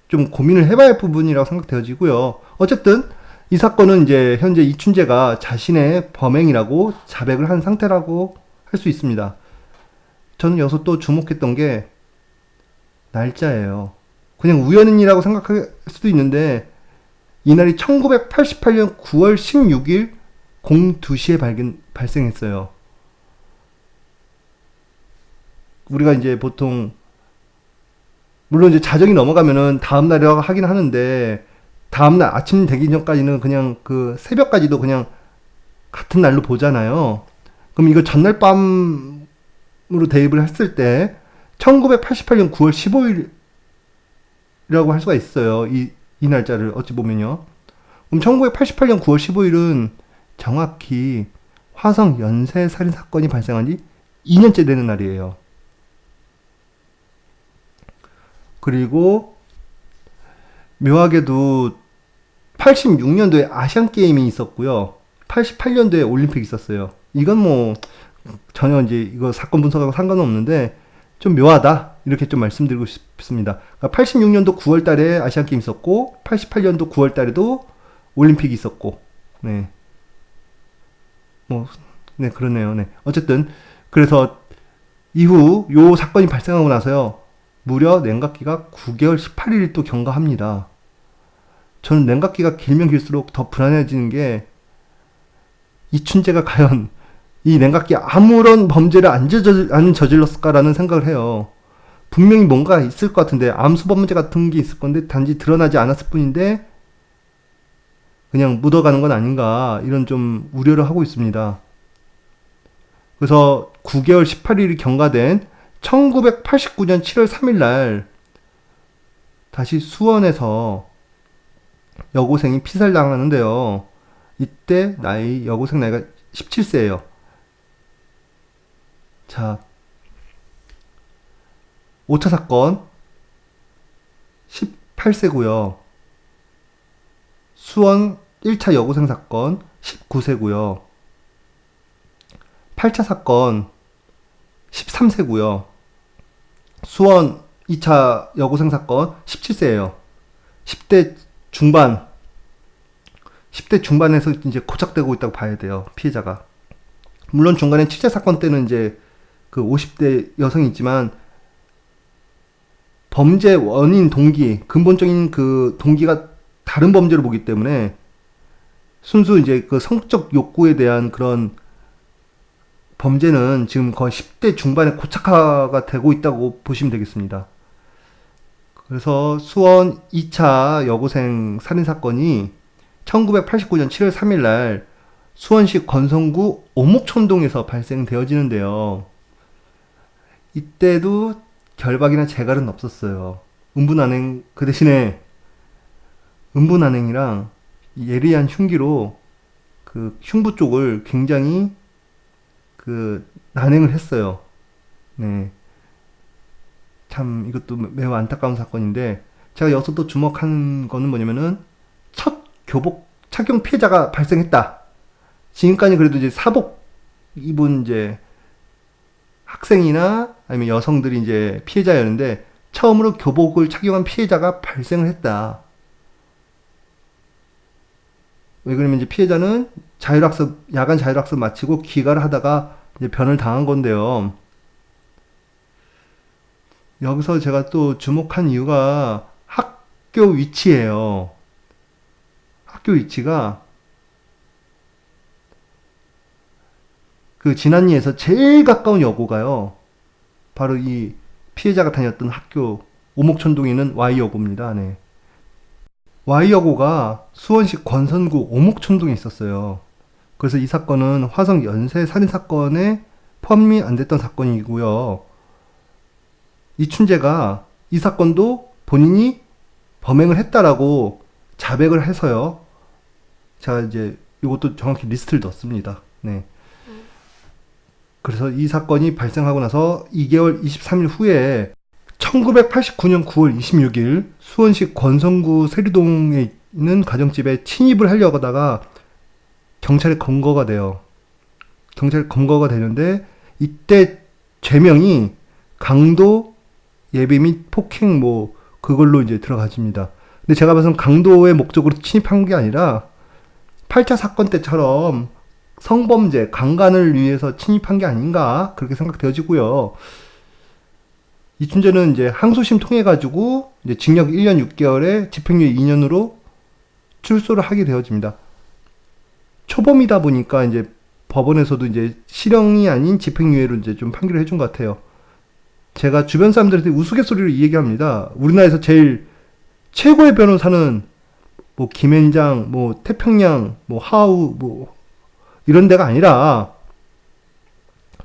Speaker 1: 좀 고민을 해봐야 할 부분이라고 생각되어지고요. 어쨌든 이 사건은 이제 현재 이춘재가 자신의 범행이라고 자백을 한 상태라고 할 수 있습니다. 저는 여기서 또 주목했던 게 날짜예요. 그냥 우연이라고 생각할 수도 있는데 이날이 1988년 9월 16일 02시에 발생했어요. 우리가 이제 보통 물론 이제 자정이 넘어가면은 다음날이라고 하긴 하는데, 다음날 아침 되기 전까지는 그냥 그 새벽까지도 그냥 같은 날로 보잖아요. 그럼 이거 전날 밤으로 대입을 했을 때 1988년 9월 15일이라고 할 수가 있어요. 이 날짜를 어찌 보면요. 그럼 1988년 9월 15일은 정확히 화성 연쇄 살인 사건이 발생한 지 2년째 되는 날이에요. 그리고 묘하게도 86년도에 아시안 게임이 있었고요. 88년도에 올림픽이 있었어요. 이건 뭐 전혀 이제 이거 사건 분석하고 상관은 없는데 좀 묘하다 이렇게 좀 말씀드리고 싶습니다. 그러니까 86년도 9월 달에 아시안 게임 있었고 88년도 9월 달에도 올림픽이 있었고, 네. 뭐 네, 그러네요. 네. 어쨌든 그래서 이후 요 사건이 발생하고 나서요. 무려 냉각기가 9개월 18일을 또 경과합니다. 저는 냉각기가 길면 길수록 더 불안해지는 게, 이춘재가 과연 이 냉각기에 아무런 범죄를 안 저질렀을까라는 생각을 해요. 분명히 뭔가 있을 것 같은데, 암수범 문제 같은 게 있을 건데 단지 드러나지 않았을 뿐인데 그냥 묻어가는 건 아닌가, 이런 좀 우려를 하고 있습니다. 그래서 9개월 18일이 경과된 1989년 7월 3일 날 다시 수원에서 여고생이 피살당하는데요. 이때 여고생 나이가 17세예요. 자, 5차 사건 18세고요. 수원 1차 여고생 사건 19세고요. 8차 사건 13세고요. 수원 2차 여고생 사건 17세예요. 10대 중반, 10대 중반에서 이제 고착되고 있다고 봐야 돼요. 피해자가. 물론 중간에 취재 사건 때는 이제 그 50대 여성이 있지만 범죄 원인 동기, 근본적인 그 동기가 다른 범죄로 보기 때문에 순수 이제 그 성적 욕구에 대한 그런 범죄는 지금 거의 10대 중반에 고착화가 되고 있다고 보시면 되겠습니다. 그래서 수원 2차 여고생 살인사건이 1989년 7월 3일 날 수원시 권성구 오목촌동에서 발생되어지는데요. 이때도 결박이나 재갈은 없었어요. 은분안행, 그 대신에 은분안행이랑 예리한 흉기로 그 흉부 쪽을 굉장히 그 난행을 했어요. 네. 참 이것도 매우 안타까운 사건인데 제가 여기서 또 주목한 거는 뭐냐면은 첫 교복 착용 피해자가 발생했다. 지금까지 그래도 이제 사복 입은 이제 학생이나 아니면 여성들이 이제 피해자였는데 처음으로 교복을 착용한 피해자가 발생을 했다. 왜 그러면 이제 피해자는 야간 자율학습 마치고 귀가를 하다가 이제 변을 당한 건데요. 여기서 제가 또 주목한 이유가 학교 위치예요. 학교 위치가 그 진안리에서 제일 가까운 여고가요. 바로 이 피해자가 다녔던 학교 오목촌동에 있는 Y여고입니다. 네. Y여고가 수원시 권선구 오목촌동에 있었어요. 그래서 이 사건은 화성 연쇄 살인사건에 포함이 안 됐던 사건이고요. 이춘재가 이 사건도 본인이 범행을 했다라고 자백을 해서요. 제가 이제 이것도 정확히 리스트를 넣었습니다. 네. 그래서 이 사건이 발생하고 나서 2개월 23일 후에 1989년 9월 26일 수원시 권성구 세리동에 있는 가정집에 침입을 하려고 하다가 경찰에 검거가 돼요. 경찰에 검거가 되는데 이때 죄명이 강도, 예비 및 폭행 그걸로 이제 들어가집니다. 근데 제가 봐서는 강도의 목적으로 침입한 게 아니라 8차 사건 때처럼 성범죄, 강간을 위해서 침입한 게 아닌가 그렇게 생각되어지고요. 이춘재는 이제 항소심 통해 가지고 이제 징역 1년 6개월에 집행유예 2년으로 출소를 하게 되어집니다. 초범이다 보니까 이제 법원에서도 이제 실형이 아닌 집행유예로 이제 좀 판결을 해준 것 같아요. 제가 주변 사람들한테 우스갯소리로 이 얘기합니다. 우리나라에서 제일 최고의 변호사는 김앤장, 태평양, 하우, 이런 데가 아니라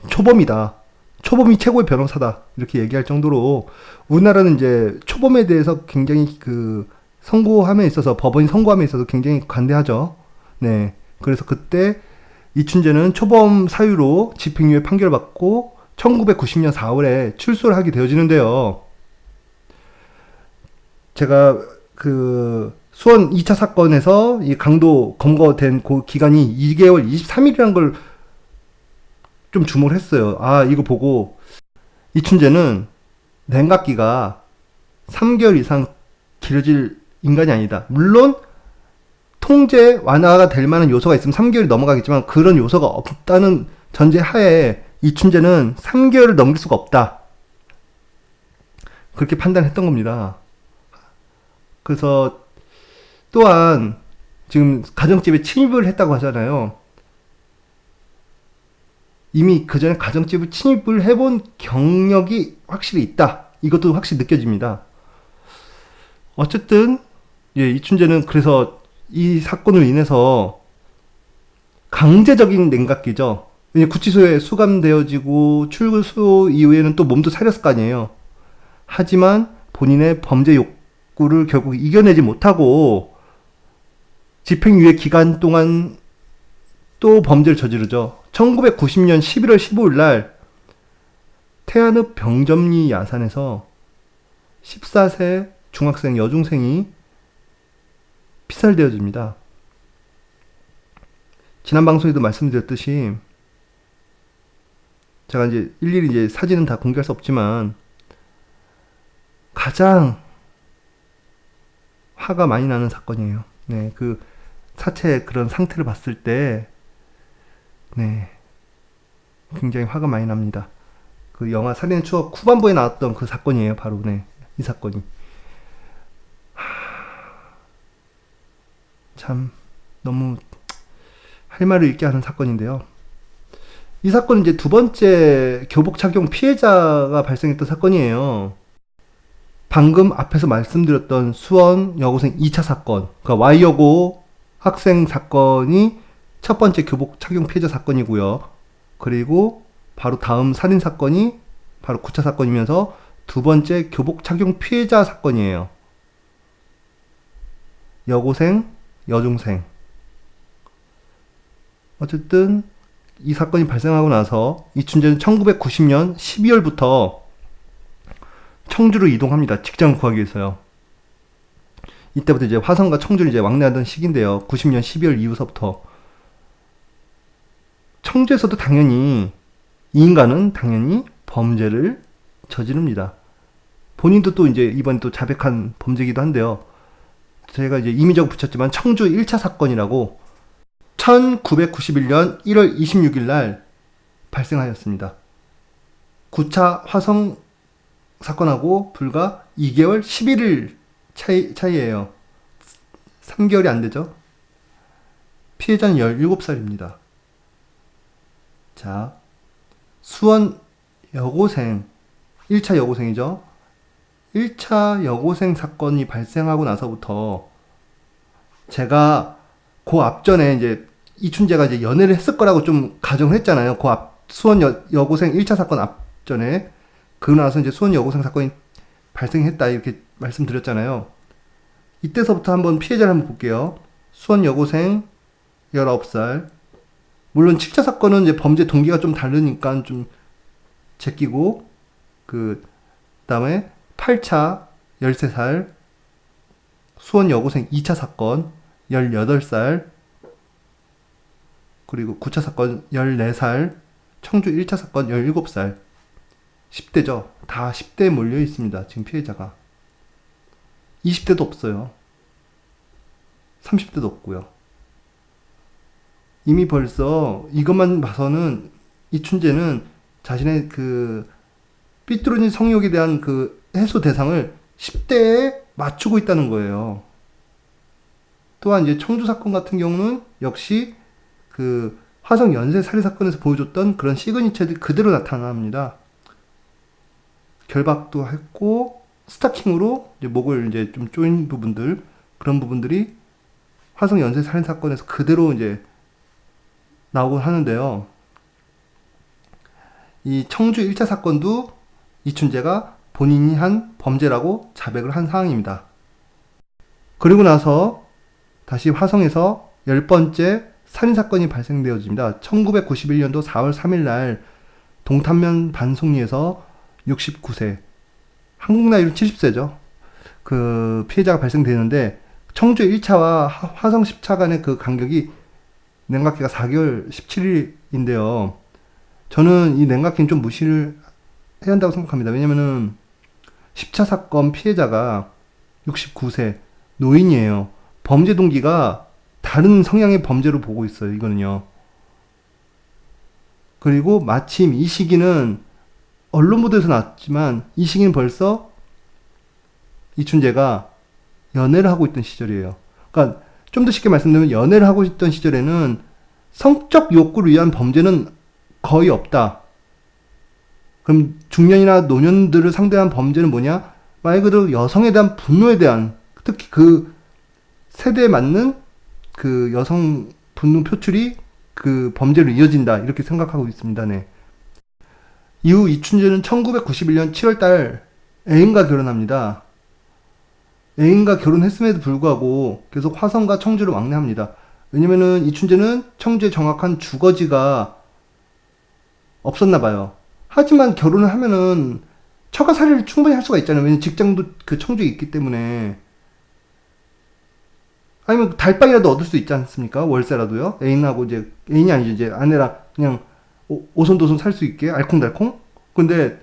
Speaker 1: 초범이다. 초범이 최고의 변호사다. 이렇게 얘기할 정도로 우리나라는 이제 초범에 대해서 굉장히 선고함에 있어서 법원이 선고함에 있어서 굉장히 관대하죠. 네. 그래서 그때 이춘재는 초범 사유로 집행유예 판결을 받고 1990년 4월에 출소를 하게 되어지는데요. 제가 수원 2차 사건에서 이 강도 검거된 그 기간이 2개월 23일이라는 걸 좀 주목을 했어요. 아, 이거 보고 이춘재는 냉각기가 3개월 이상 길어질 인간이 아니다. 물론 통제 완화가 될 만한 요소가 있으면 3개월이 넘어가겠지만 그런 요소가 없다는 전제 하에 이춘재는 3개월을 넘길 수가 없다. 그렇게 판단했던 겁니다. 그래서 또한 지금 가정집에 침입을 했다고 하잖아요. 이미 그 전에 가정집을 침입을 해본 경력이 확실히 있다. 이것도 확실히 느껴집니다. 어쨌든 이춘재는 그래서 이 사건으로 인해서 강제적인 냉각기죠. 왜냐면 구치소에 수감되어지고 출소 이후에는 또 몸도 사렸을 거 아니에요. 하지만 본인의 범죄 욕구 19를 결국 이겨내지 못하고 집행유예 기간 동안 또 범죄를 저지르죠. 1990년 11월 15일 날 태안읍 병점리 야산에서 14세 중학생 여중생이 피살되어집니다. 지난 방송에도 말씀드렸듯이 제가 이제 일일이 이제 사진은 다 공개할 수 없지만 가장 화가 많이 나는 사건이에요. 네, 그 사체의 그런 상태를 봤을 때, 네, 굉장히 화가 많이 납니다. 그 영화 살인의 추억 후반부에 나왔던 그 사건이에요. 바로, 네, 이 사건이. 참, 너무 할 말을 잃게 하는 사건인데요. 이 사건은 이제 두 번째 교복 착용 피해자가 발생했던 사건이에요. 방금 앞에서 말씀드렸던 수원 여고생 2차 사건, 그러니까 Y여고 학생 사건이 첫 번째 교복 착용 피해자 사건이고요. 그리고 바로 다음 살인 사건이 바로 9차 사건이면서 두 번째 교복 착용 피해자 사건이에요. 여고생, 여중생. 어쨌든 이 사건이 발생하고 나서 이춘재는 1990년 12월부터 청주로 이동합니다. 직장을 구하기 위해서요. 이때부터 이제 화성과 청주를 이제 왕래하던 시기인데요. 90년 12월 이후서부터. 청주에서도 당연히 이 인간은 당연히 범죄를 저지릅니다. 본인도 또 이제 이번에 또 자백한 범죄이기도 한데요. 제가 이제 임의적으로 붙였지만 청주 1차 사건이라고 1991년 1월 26일 날 발생하였습니다. 9차 화성 사건하고 불과 2개월 11일 차이예요. 3개월이 안 되죠. 피해자는 17살입니다. 자, 수원 여고생, 1차 여고생이죠. 1차 여고생 사건이 발생하고 나서부터 제가 그 앞전에 이제 이춘재가 이제 연애를 했을 거라고 좀 가정을 했잖아요. 그 수원 여고생 1차 사건 앞전에. 그러고 나서 이제 수원 여고생 사건이 발생했다 이렇게 말씀드렸잖아요. 이때서부터 한번 피해자를 한번 볼게요. 수원 여고생 19살. 물론 7차 사건은 이제 범죄 동기가 좀 다르니까 좀 제끼고, 그 다음에 8차 13살 수원 여고생 2차 사건 18살, 그리고 9차 사건 14살, 청주 1차 사건 17살. 10대죠. 다 10대에 몰려 있습니다. 지금 피해자가. 20대도 없어요. 30대도 없고요. 이미 벌써 이것만 봐서는 이춘재는 자신의 그 삐뚤어진 성욕에 대한 그 해소 대상을 10대에 맞추고 있다는 거예요. 또한 이제 청주 사건 같은 경우는 역시 그 화성 연쇄 살인 사건에서 보여줬던 그런 시그니처들이 그대로 나타납니다. 결박도 했고 스타킹으로 이제 목을 이제 좀 조인 부분들, 그런 부분들이 화성 연쇄 살인 사건에서 그대로 이제 나오곤 하는데요. 이 청주 1차 사건도 이춘재가 본인이 한 범죄라고 자백을 한 상황입니다. 그리고 나서 다시 화성에서 10번째 살인사건이 발생되어집니다. 1991년도 4월 3일 날 동탄면 반송리에서 69세, 한국 나이로 70세죠. 그 피해자가 발생되는데 청주 1차와 화성 10차 간의 그 간격이 냉각기가 4개월 17일인데요. 저는 이 냉각기는 좀 무시를 해야 한다고 생각합니다. 왜냐면은 10차 사건 피해자가 69세 노인이에요. 범죄 동기가 다른 성향의 범죄로 보고 있어요. 이거는요. 그리고 마침 이 시기는 언론 보도에서 나왔지만 이 시기는 벌써 이춘재가 연애를 하고 있던 시절이에요. 그러니까 좀 더 쉽게 말씀드리면 연애를 하고 있던 시절에는 성적 욕구를 위한 범죄는 거의 없다. 그럼 중년이나 노년들을 상대한 범죄는 뭐냐? 말 그대로 여성에 대한 분노에 대한, 특히 그 세대에 맞는 그 여성 분노 표출이 그 범죄로 이어진다. 이렇게 생각하고 있습니다. 네. 이후 이춘재는 1991년 7월달 애인과 결혼합니다. 애인과 결혼했음에도 불구하고 계속 화성과 청주를 왕래합니다. 왜냐면은 이춘재는 청주의 정확한 주거지가 없었나 봐요. 하지만 결혼을 하면은 처가살이를 충분히 할 수가 있잖아요. 왜냐면 직장도 그 청주에 있기 때문에. 아니면 달방이라도 얻을 수 있지 않습니까? 월세라도요. 애인하고 이제 애인이 아니죠. 이제 아내랑 그냥 오손도손 살 수 있게 알콩달콩. 근데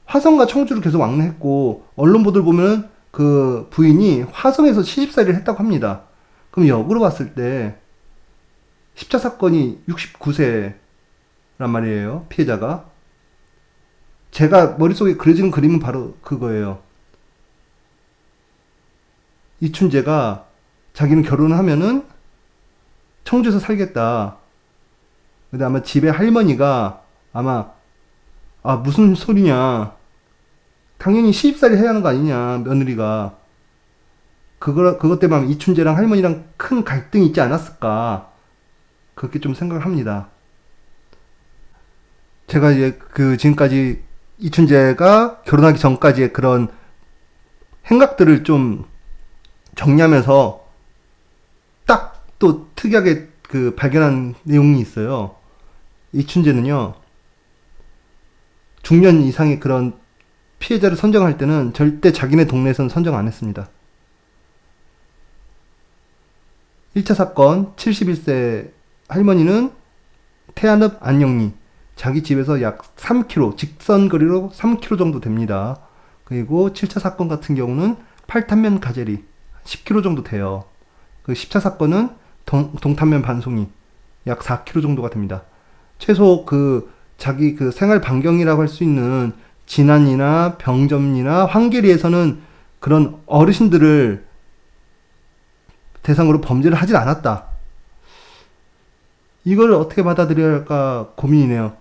Speaker 1: 화성과 청주를 계속 왕래했고 언론 보도를 보면은 그 부인이 화성에서 시집살이를 했다고 합니다. 그럼 역으로 봤을 때 십자 사건이 69세란 말이에요. 피해자가. 제가 머릿속에 그려지는 그림은 바로 그거예요. 이춘재가 자기는 결혼을 하면은 청주에서 살겠다. 근데 아마 집에 할머니가 아마 무슨 소리냐. 당연히 시집살이 해야 하는 거 아니냐, 며느리가. 그것 때문에 아마 이춘재랑 할머니랑 큰 갈등이 있지 않았을까. 그렇게 좀 생각을 합니다. 제가 이제 지금까지 이춘재가 결혼하기 전까지의 그런 행각들을 좀 정리하면서 딱 또 특이하게 발견한 내용이 있어요. 이춘재는요, 중년 이상의 그런 피해자를 선정할 때는 절대 자기네 동네에서는 선정 안 했습니다. 1차 사건 71세 할머니는 태안읍 안영리, 자기 집에서 약 3km, 직선 거리로 3km 정도 됩니다. 그리고 7차 사건 같은 경우는 팔탄면 가재리 10km 정도 돼요. 10차 사건은 동탄면 반송이 약 4km 정도가 됩니다. 최소 자기 생활 반경이라고 할 수 있는 진안이나 병점리나 황계리에서는 그런 어르신들을 대상으로 범죄를 하진 않았다. 이걸 어떻게 받아들여야 할까 고민이네요.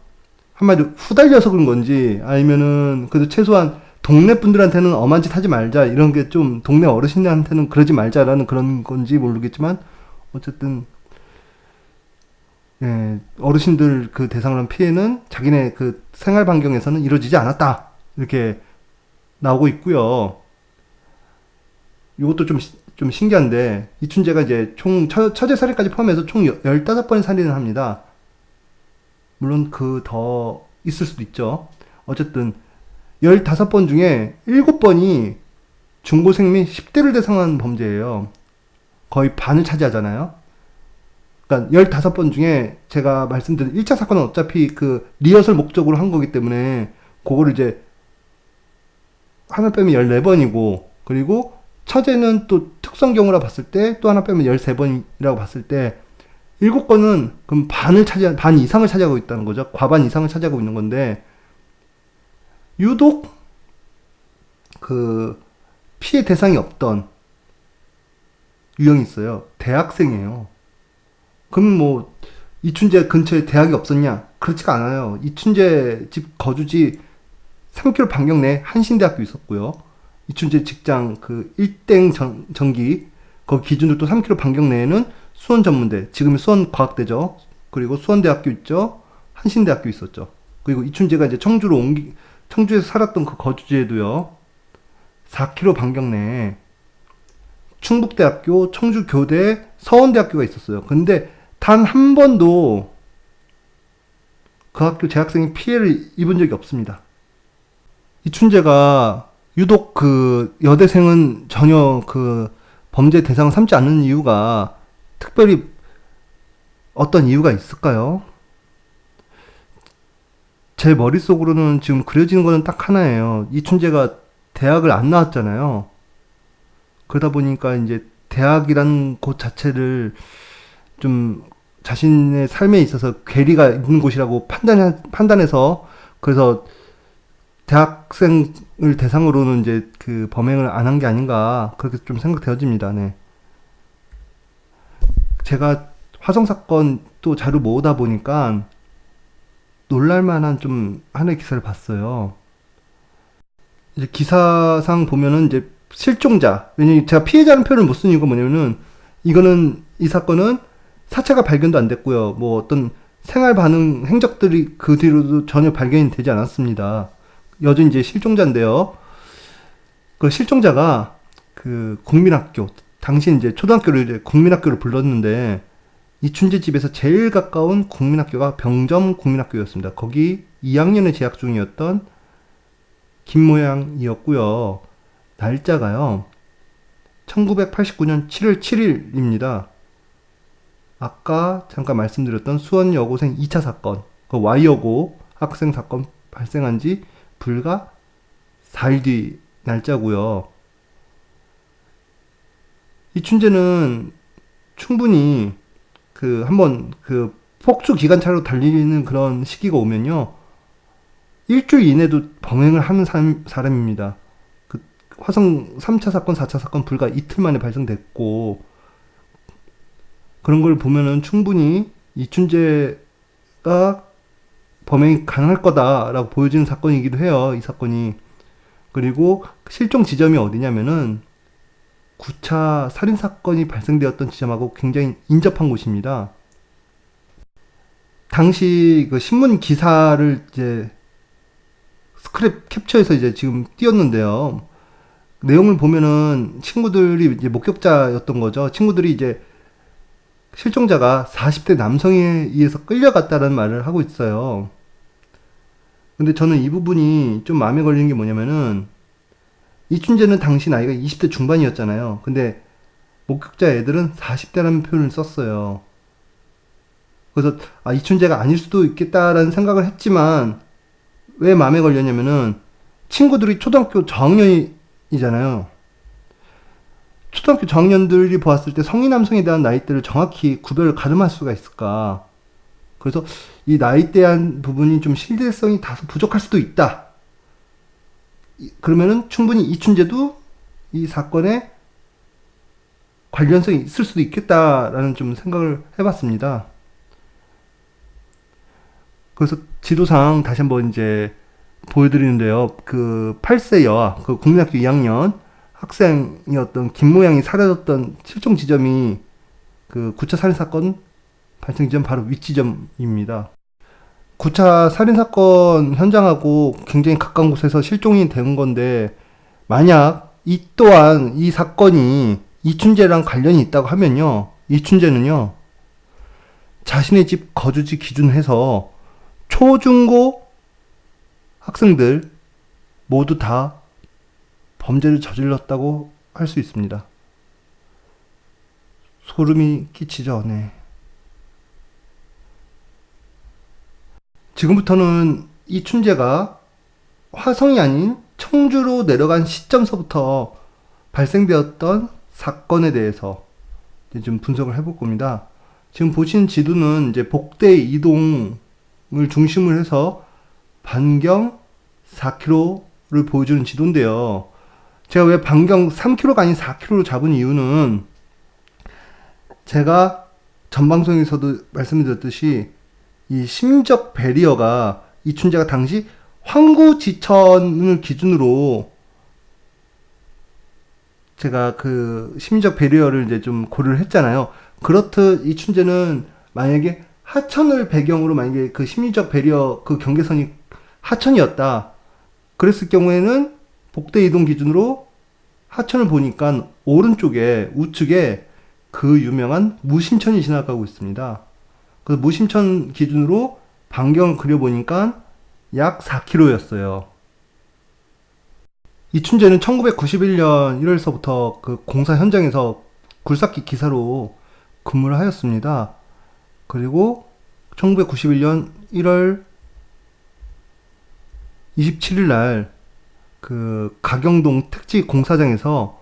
Speaker 1: 한마디로 후달려서 그런 건지, 아니면은 그래도 최소한 동네 분들한테는 엄한 짓 하지 말자, 이런 게 좀 동네 어르신들한테는 그러지 말자라는 그런 건지 모르겠지만, 어쨌든 예, 어르신들 대상으로 한 피해는 자기네 생활 반경에서는 이루어지지 않았다, 이렇게 나오고 있고요. 이것도 좀 신기한데, 이춘재가 이제 총 처제 살인까지 포함해서 총 15번의 살인을 합니다. 물론 더 있을 수도 있죠. 어쨌든 15번 중에 7번이 중고생 및 10대를 대상한 범죄예요. 거의 반을 차지하잖아요. 그러니까 15번 중에 제가 말씀드린 1차 사건은 어차피 리허설 목적으로 한 거기 때문에 그거를 이제 하나 빼면 14번이고, 그리고 처제는 또 특성 경우라 봤을 때 또 하나 빼면 13번이라고 봤을 때 7건은 그럼 반 이상을 차지하고 있다는 거죠. 과반 이상을 차지하고 있는 건데, 유독 피해 대상이 없던 유형이 있어요. 대학생이에요. 그럼 이춘재 근처에 대학이 없었냐? 그렇지가 않아요. 이춘재 집 거주지 3km 반경 내에 한신대학교 있었고요. 이춘재 직장 일땡 전기 거기 기준으로 또 3km 반경 내에는 수원전문대, 지금의 수원과학대죠. 그리고 수원대학교 있죠. 한신대학교 있었죠. 그리고 이춘재가 이제 청주에서 살았던 그 거주지에도요, 4km 반경 내에 충북대학교, 청주교대, 서원대학교가 있었어요. 근데 단 한 번도 그 학교 재학생이 피해를 입은 적이 없습니다. 이춘재가 유독 여대생은 전혀 범죄 대상을 삼지 않는 이유가 특별히 어떤 이유가 있을까요? 제 머릿속으로는 지금 그려지는 거는 딱 하나예요. 이춘재가 대학을 안 나왔잖아요. 그러다 보니까 이제 대학이란 곳 자체를 좀 자신의 삶에 있어서 괴리가 있는 곳이라고 판단해서, 그래서 대학생을 대상으로는 이제 범행을 안 한 게 아닌가, 그렇게 좀 생각되어집니다. 네. 제가 화성 사건 또 자료 모으다 보니까 놀랄만한 좀 하나의 기사를 봤어요. 이제 기사상 보면은 이제 실종자, 왜냐면 제가 피해자는 표현을 못 쓰는 이유가 뭐냐면은, 이 사건은 사체가 발견도 안 됐고요. 어떤 생활 반응 행적들이 그 뒤로도 전혀 발견이 되지 않았습니다. 여전히 이제 실종자인데요. 그 실종자가 그 국민학교, 당시 이제 초등학교를 이제 국민학교를 불렀는데 이춘재 집에서 제일 가까운 국민학교가 병점 국민학교였습니다. 거기 2학년에 재학 중이었던 김모양이었고요. 날짜가요. 1989년 7월 7일입니다. 아까 잠깐 말씀드렸던 수원 여고생 2차 사건, 그 Y여고 학생 사건 발생한 지 불과 4일 뒤 날짜고요. 이춘재는 충분히 한번 폭주 기관차로 달리는 그런 시기가 오면요. 일주일 이내도 범행을 하는 사람입니다. 그 화성 3차 사건, 4차 사건 불과 이틀 만에 발생됐고, 그런 걸 보면은 충분히 이춘재가 범행이 가능할 거다라고 보여지는 사건이기도 해요. 이 사건이. 그리고 실종 지점이 어디냐면은 9차 살인사건이 발생되었던 지점하고 굉장히 인접한 곳입니다. 당시 그 신문 기사를 이제 스크랩 캡처해서 이제 지금 띄웠는데요. 내용을 보면은 친구들이 이제 목격자였던 거죠. 친구들이 이제 실종자가 40대 남성에 의해서 끌려갔다는 말을 하고 있어요. 근데 저는 이 부분이 좀 마음에 걸리는 게 뭐냐면은 이춘재는 당시 나이가 20대 중반이었잖아요. 근데 목격자 애들은 40대라는 표현을 썼어요. 그래서 이춘재가 아닐 수도 있겠다라는 생각을 했지만 왜 마음에 걸렸냐면은 친구들이 초등학교 저학년이잖아요. 초등학교 저학년들이 보았을 때 성인 남성에 대한 나이대를 정확히 구별을 가늠할 수가 있을까? 그래서 이 나이대한 부분이 좀 신뢰성이 다소 부족할 수도 있다. 그러면은 충분히 이춘재도 이 사건에 관련성이 있을 수도 있겠다라는 좀 생각을 해봤습니다. 그래서 지도상 다시 한번 이제 보여드리는데요. 그 8세 여아, 그 국민학교 2학년 학생이었던 김모양이 사라졌던 실종 지점이 그 9차 살인사건 발생 지점 바로 윗지점입니다. 9차 살인사건 현장하고 굉장히 가까운 곳에서 실종이 된 건데, 만약 이 또한 이 사건이 이춘재랑 관련이 있다고 하면요, 이춘재는요, 자신의 집 거주지 기준해서 초중고 학생들 모두 다 범죄를 저질렀다고 할 수 있습니다. 소름이 끼치죠. 네. 지금부터는 이춘재가 화성이 아닌 청주로 내려간 시점서부터 발생되었던 사건에 대해서 이제 좀 분석을 해볼 겁니다. 지금 보시는 지도는 이제 복대 이동을 중심으로 해서 반경 4km를 보여주는 지도인데요. 제가 왜 반경 3km가 아닌 4km로 잡은 이유는 제가 전 방송에서도 말씀드렸듯이 이 심리적 배리어가 이춘재가 당시 황구지천을 기준으로 제가 그 심리적 배리어를 이제 좀 고려를 했잖아요. 그렇듯 이춘재는 만약에 하천을 배경으로 만약에 그 심리적 배리어 그 경계선이 하천이었다. 그랬을 경우에는 복대 이동 기준으로 하천을 보니까 오른쪽에 우측에 그 유명한 무심천이 지나가고 있습니다. 그래서 무심천 기준으로 반경을 그려보니까 약 4km였어요. 이춘재는 1991년 1월서부터 그 공사 현장에서 굴삭기 기사로 근무를 하였습니다. 그리고 1991년 1월 27일 날 그 가경동 택지 공사장에서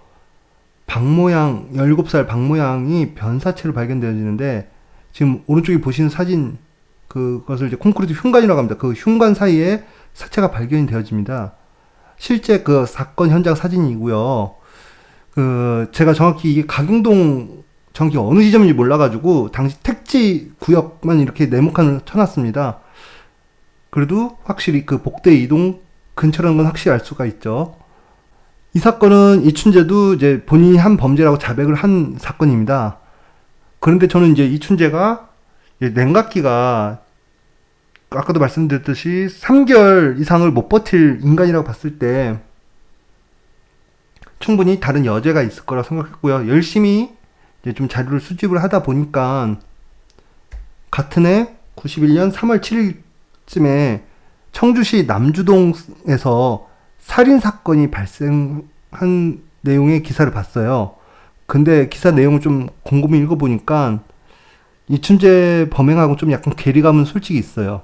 Speaker 1: 박모양, 17살 박모양이 변사체로 발견되어지는데, 지금 오른쪽에 보시는 사진, 그것을 이제 콘크리트 흉관이라고 합니다. 그 흉관 사이에 사체가 발견이 되어집니다. 실제 그 사건 현장 사진이고요. 제가 정확히 이게 가경동 정확히 어느 지점인지 몰라가지고 당시 택지 구역만 이렇게 네모칸을 쳐놨습니다. 그래도 확실히 그 복대 이동 근처라는 건 확실히 알 수가 있죠. 이 사건은 이춘재도 이제 본인이 한 범죄라고 자백을 한 사건입니다. 그런데 저는 이제 이춘재가 냉각기가 아까도 말씀드렸듯이 3개월 이상을 못 버틸 인간이라고 봤을 때 충분히 다른 여죄가 있을 거라 생각했고요. 열심히 이제 좀 자료를 수집을 하다 보니까 같은 해 91년 3월 7일쯤에 청주시 남주동에서 살인사건이 발생한 내용의 기사를 봤어요. 근데 기사 내용을 좀 곰곰이 읽어보니까 이춘재 범행하고 좀 약간 괴리감은 솔직히 있어요.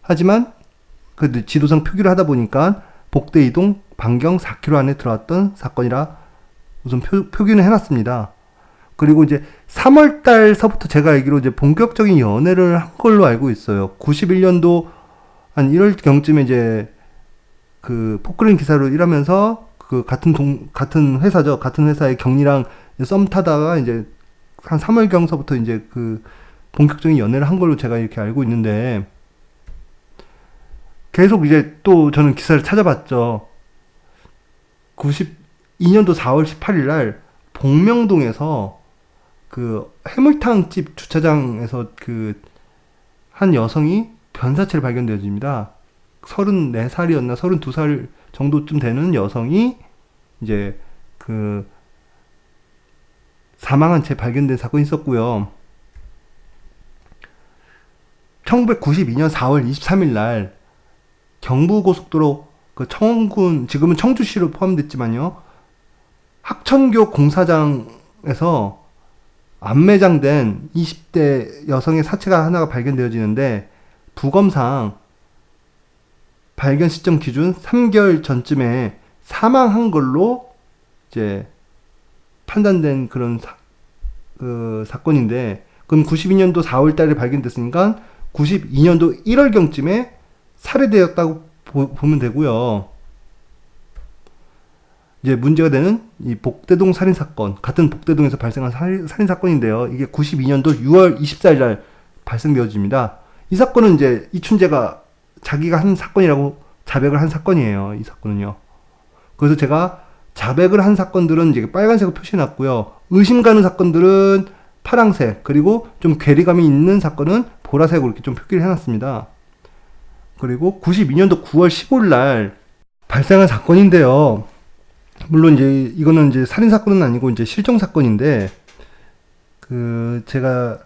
Speaker 1: 하지만 그 지도상 표기를 하다 보니까 복대 이동 반경 4km 안에 들어왔던 사건이라 우선 표기는 해놨습니다. 그리고 이제 3월 달서부터 제가 알기로 이제 본격적인 연애를 한 걸로 알고 있어요. 91년도 한 1월경쯤에 이제 그 포크레인 기사로 일하면서 그 같은 회사죠. 같은 회사의 경리랑 썸 타다가 이제 한 3월경서부터 이제 그 본격적인 연애를 한 걸로 제가 이렇게 알고 있는데, 계속 이제 또 저는 기사를 찾아봤죠. 92년도 4월 18일 날 복명동에서 그 해물탕집 주차장에서 그 한 여성이 변사체를 발견되어집니다. 34살이었나 32살 정도쯤 되는 여성이 이제 그 사망한 채 발견된 사건이 있었고요. 1992년 4월 23일 날 경부고속도로 그 청원군, 지금은 청주시로 포함됐지만요, 학천교 공사장에서 안매장된 20대 여성의 사체가 하나가 발견되어지는데, 부검상 발견 시점 기준 3개월 전쯤에 사망한 걸로 이제 판단된 그런 사건인데, 그럼 92년도 4월 달에 발견됐으니까 92년도 1월경쯤에 살해되었다고 보면 되고요. 이제 문제가 되는 이 복대동 살인사건, 같은 복대동에서 발생한 살인사건인데요. 이게 92년도 6월 24일 날 발생되어집니다. 이 사건은 이제 이춘재가 자기가 한 사건이라고 자백을 한 사건이에요. 이 사건은요. 그래서 제가 자백을 한 사건들은 이제 빨간색으로 표시해놨고요. 의심 가는 사건들은 파랑색, 그리고 좀 괴리감이 있는 사건은 보라색으로 이렇게 좀 표기를 해놨습니다. 그리고 92년도 9월 15일 날 발생한 사건인데요. 물론 이제 이거는 이제 살인 사건은 아니고 이제 실종 사건인데, 그 제가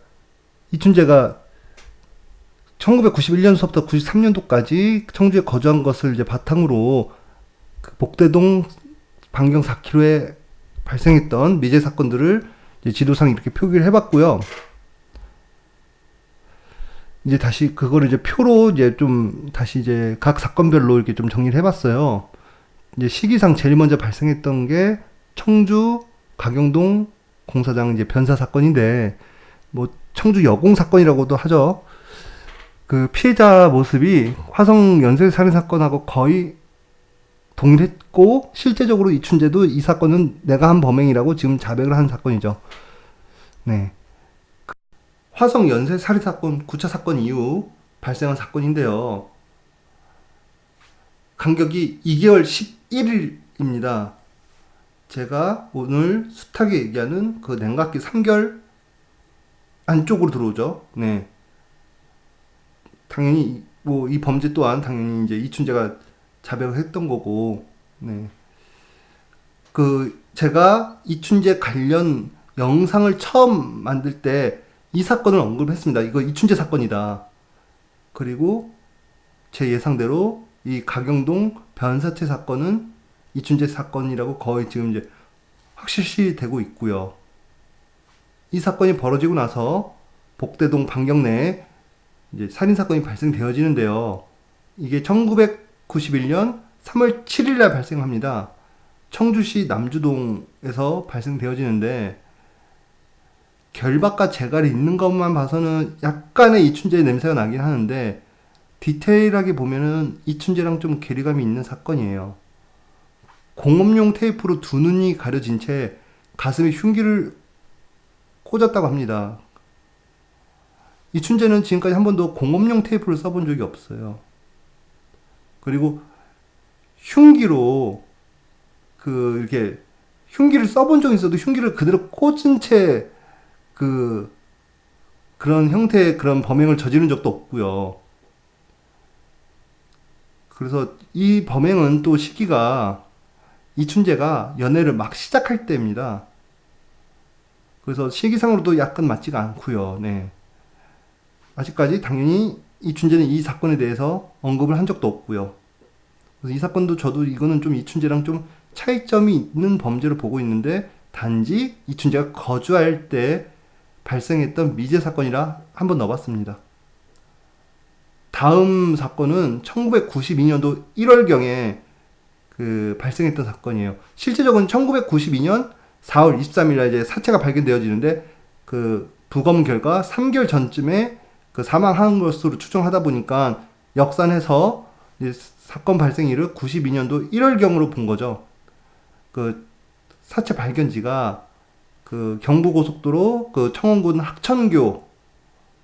Speaker 1: 이춘재가 1991년서부터 93년도까지 청주에 거주한 것을 이제 바탕으로 그 복대동 반경 4km에 발생했던 미제 사건들을 이제 지도상 이렇게 표기를 해봤고요. 이제 다시 그거를 이제 표로 이제 좀 다시 이제 각 사건별로 이렇게 좀 정리를 해봤어요. 이제 시기상 제일 먼저 발생했던 게 청주 가경동 공사장 이제 변사 사건인데, 뭐 청주 여공 사건이라고도 하죠. 그 피해자 모습이 화성 연쇄 살인 사건하고 거의 동일했고, 실제적으로 이춘재도 이 사건은 내가 한 범행이라고 지금 자백을 한 사건이죠. 네. 화성 연쇄 살인 사건 9차 사건 이후 발생한 사건인데요. 간격이 2개월 11일입니다. 제가 오늘 숱하게 얘기하는 그 냉각기 3개월 안쪽으로 들어오죠. 네. 당연히 뭐 이 범죄 또한 당연히 이제 이춘재가 자백을 했던 거고, 네. 그 제가 이춘재 관련 영상을 처음 만들 때 이 사건을 언급했습니다. 이거 이춘재 사건이다. 그리고 제 예상대로 이 가경동 변사체 사건은 이춘재 사건이라고 거의 지금 이제 확실시 되고 있고요. 이 사건이 벌어지고 나서 복대동 반경 내에 이제 살인사건이 발생되어지는데요. 이게 1991년 3월 7일 날 발생합니다. 청주시 남주동에서 발생되어지는데, 결박과 재갈이 있는 것만 봐서는 약간의 이춘재의 냄새가 나긴 하는데, 디테일하게 보면은 이춘재랑 좀 괴리감이 있는 사건이에요. 공업용 테이프로 두 눈이 가려진 채 가슴에 흉기를 꽂았다고 합니다. 이춘재는 지금까지 한 번도 공업용 테이프를 써본 적이 없어요. 그리고 흉기로 이렇게 흉기를 써본 적이 있어도 흉기를 그대로 꽂은 채 그런 형태의 그런 범행을 저지른 적도 없고요. 그래서 이 범행은 또 시기가 이춘재가 연애를 막 시작할 때입니다. 그래서 시기상으로도 약간 맞지가 않고요. 네. 아직까지 당연히 이춘재는 이 사건에 대해서 언급을 한 적도 없고요. 그래서 이 사건도 저도 이거는 좀 이춘재랑 좀 차이점이 있는 범죄로 보고 있는데, 단지 이춘재가 거주할 때 발생했던 미제 사건이라 한번 넣어봤습니다. 다음 사건은 1992년도 1월경에 발생했던 사건이에요. 실제적으로는 1992년 4월 23일날 이제 사체가 발견되어지는데, 부검 결과 3개월 전쯤에 사망한 것으로 추정하다 보니까 역산해서 이제 사건 발생일을 92년도 1월경으로 본 거죠. 사체 발견지가 경부고속도로 청원군 학천교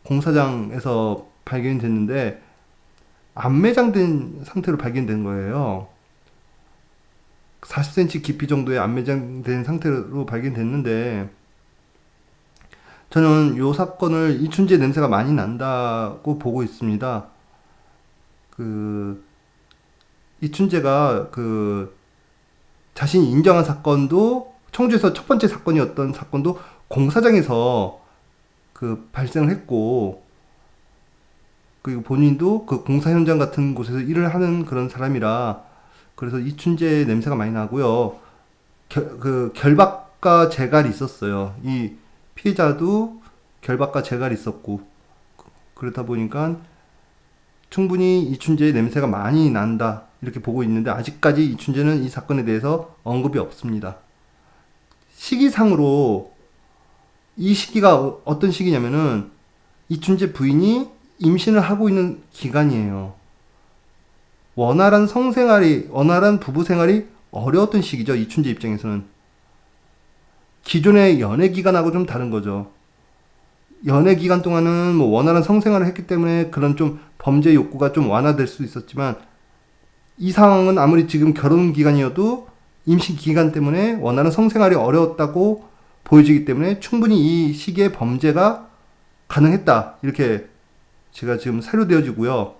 Speaker 1: 공사장에서 발견이 됐는데, 안매장된 상태로 발견된 거예요. 40cm 깊이 정도의 안매장된 상태로 발견됐는데, 저는 이 사건을 이춘재 냄새가 많이 난다고 보고 있습니다. 이춘재가 자신이 인정한 사건도, 청주에서 첫 번째 사건이었던 사건도 공사장에서 발생을 했고, 그리고 본인도 공사 현장 같은 곳에서 일을 하는 그런 사람이라, 그래서 이춘재 냄새가 많이 나고요. 결박과 재갈이 있었어요. 이 피해자도 결박과 재갈이 있었고, 그렇다 보니까 충분히 이춘재의 냄새가 많이 난다 이렇게 보고 있는데, 아직까지 이춘재는 이 사건에 대해서 언급이 없습니다. 시기상으로 이 시기가 어떤 시기냐면은 이춘재 부인이 임신을 하고 있는 기간이에요. 원활한 부부 생활이 어려웠던 시기죠. 이춘재 입장에서는. 기존의 연애 기간하고 좀 다른 거죠. 연애 기간 동안은 원활한 성생활을 했기 때문에 그런 좀 범죄 욕구가 좀 완화될 수 있었지만, 이 상황은 아무리 지금 결혼 기간이어도 임신 기간 때문에 원활한 성생활이 어려웠다고 보여지기 때문에 충분히 이 시기에 범죄가 가능했다, 이렇게 제가 지금 사료되어지고요.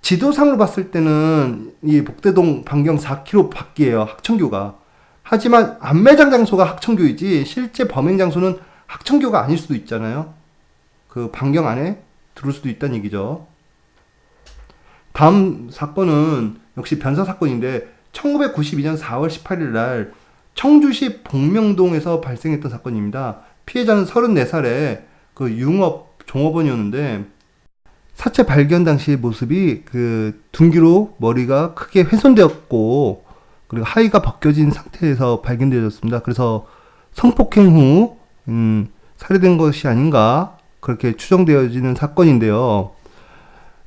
Speaker 1: 지도상으로 봤을 때는 이 복대동 반경 4km 밖이에요, 학천교가. 하지만 안매장 장소가 학천교이지 실제 범행 장소는 학천교가 아닐 수도 있잖아요. 반경 안에 들어올 수도 있다는 얘기죠. 다음 사건은 역시 변사 사건인데, 1992년 4월 18일 날 청주시 복명동에서 발생했던 사건입니다. 피해자는 34살의 융업 종업원이었는데, 사체 발견 당시의 모습이 둔기로 머리가 크게 훼손되었고, 그리고 하의가 벗겨진 상태에서 발견되었습니다. 그래서 성폭행 후 살해된 것이 아닌가 그렇게 추정되어지는 사건인데요.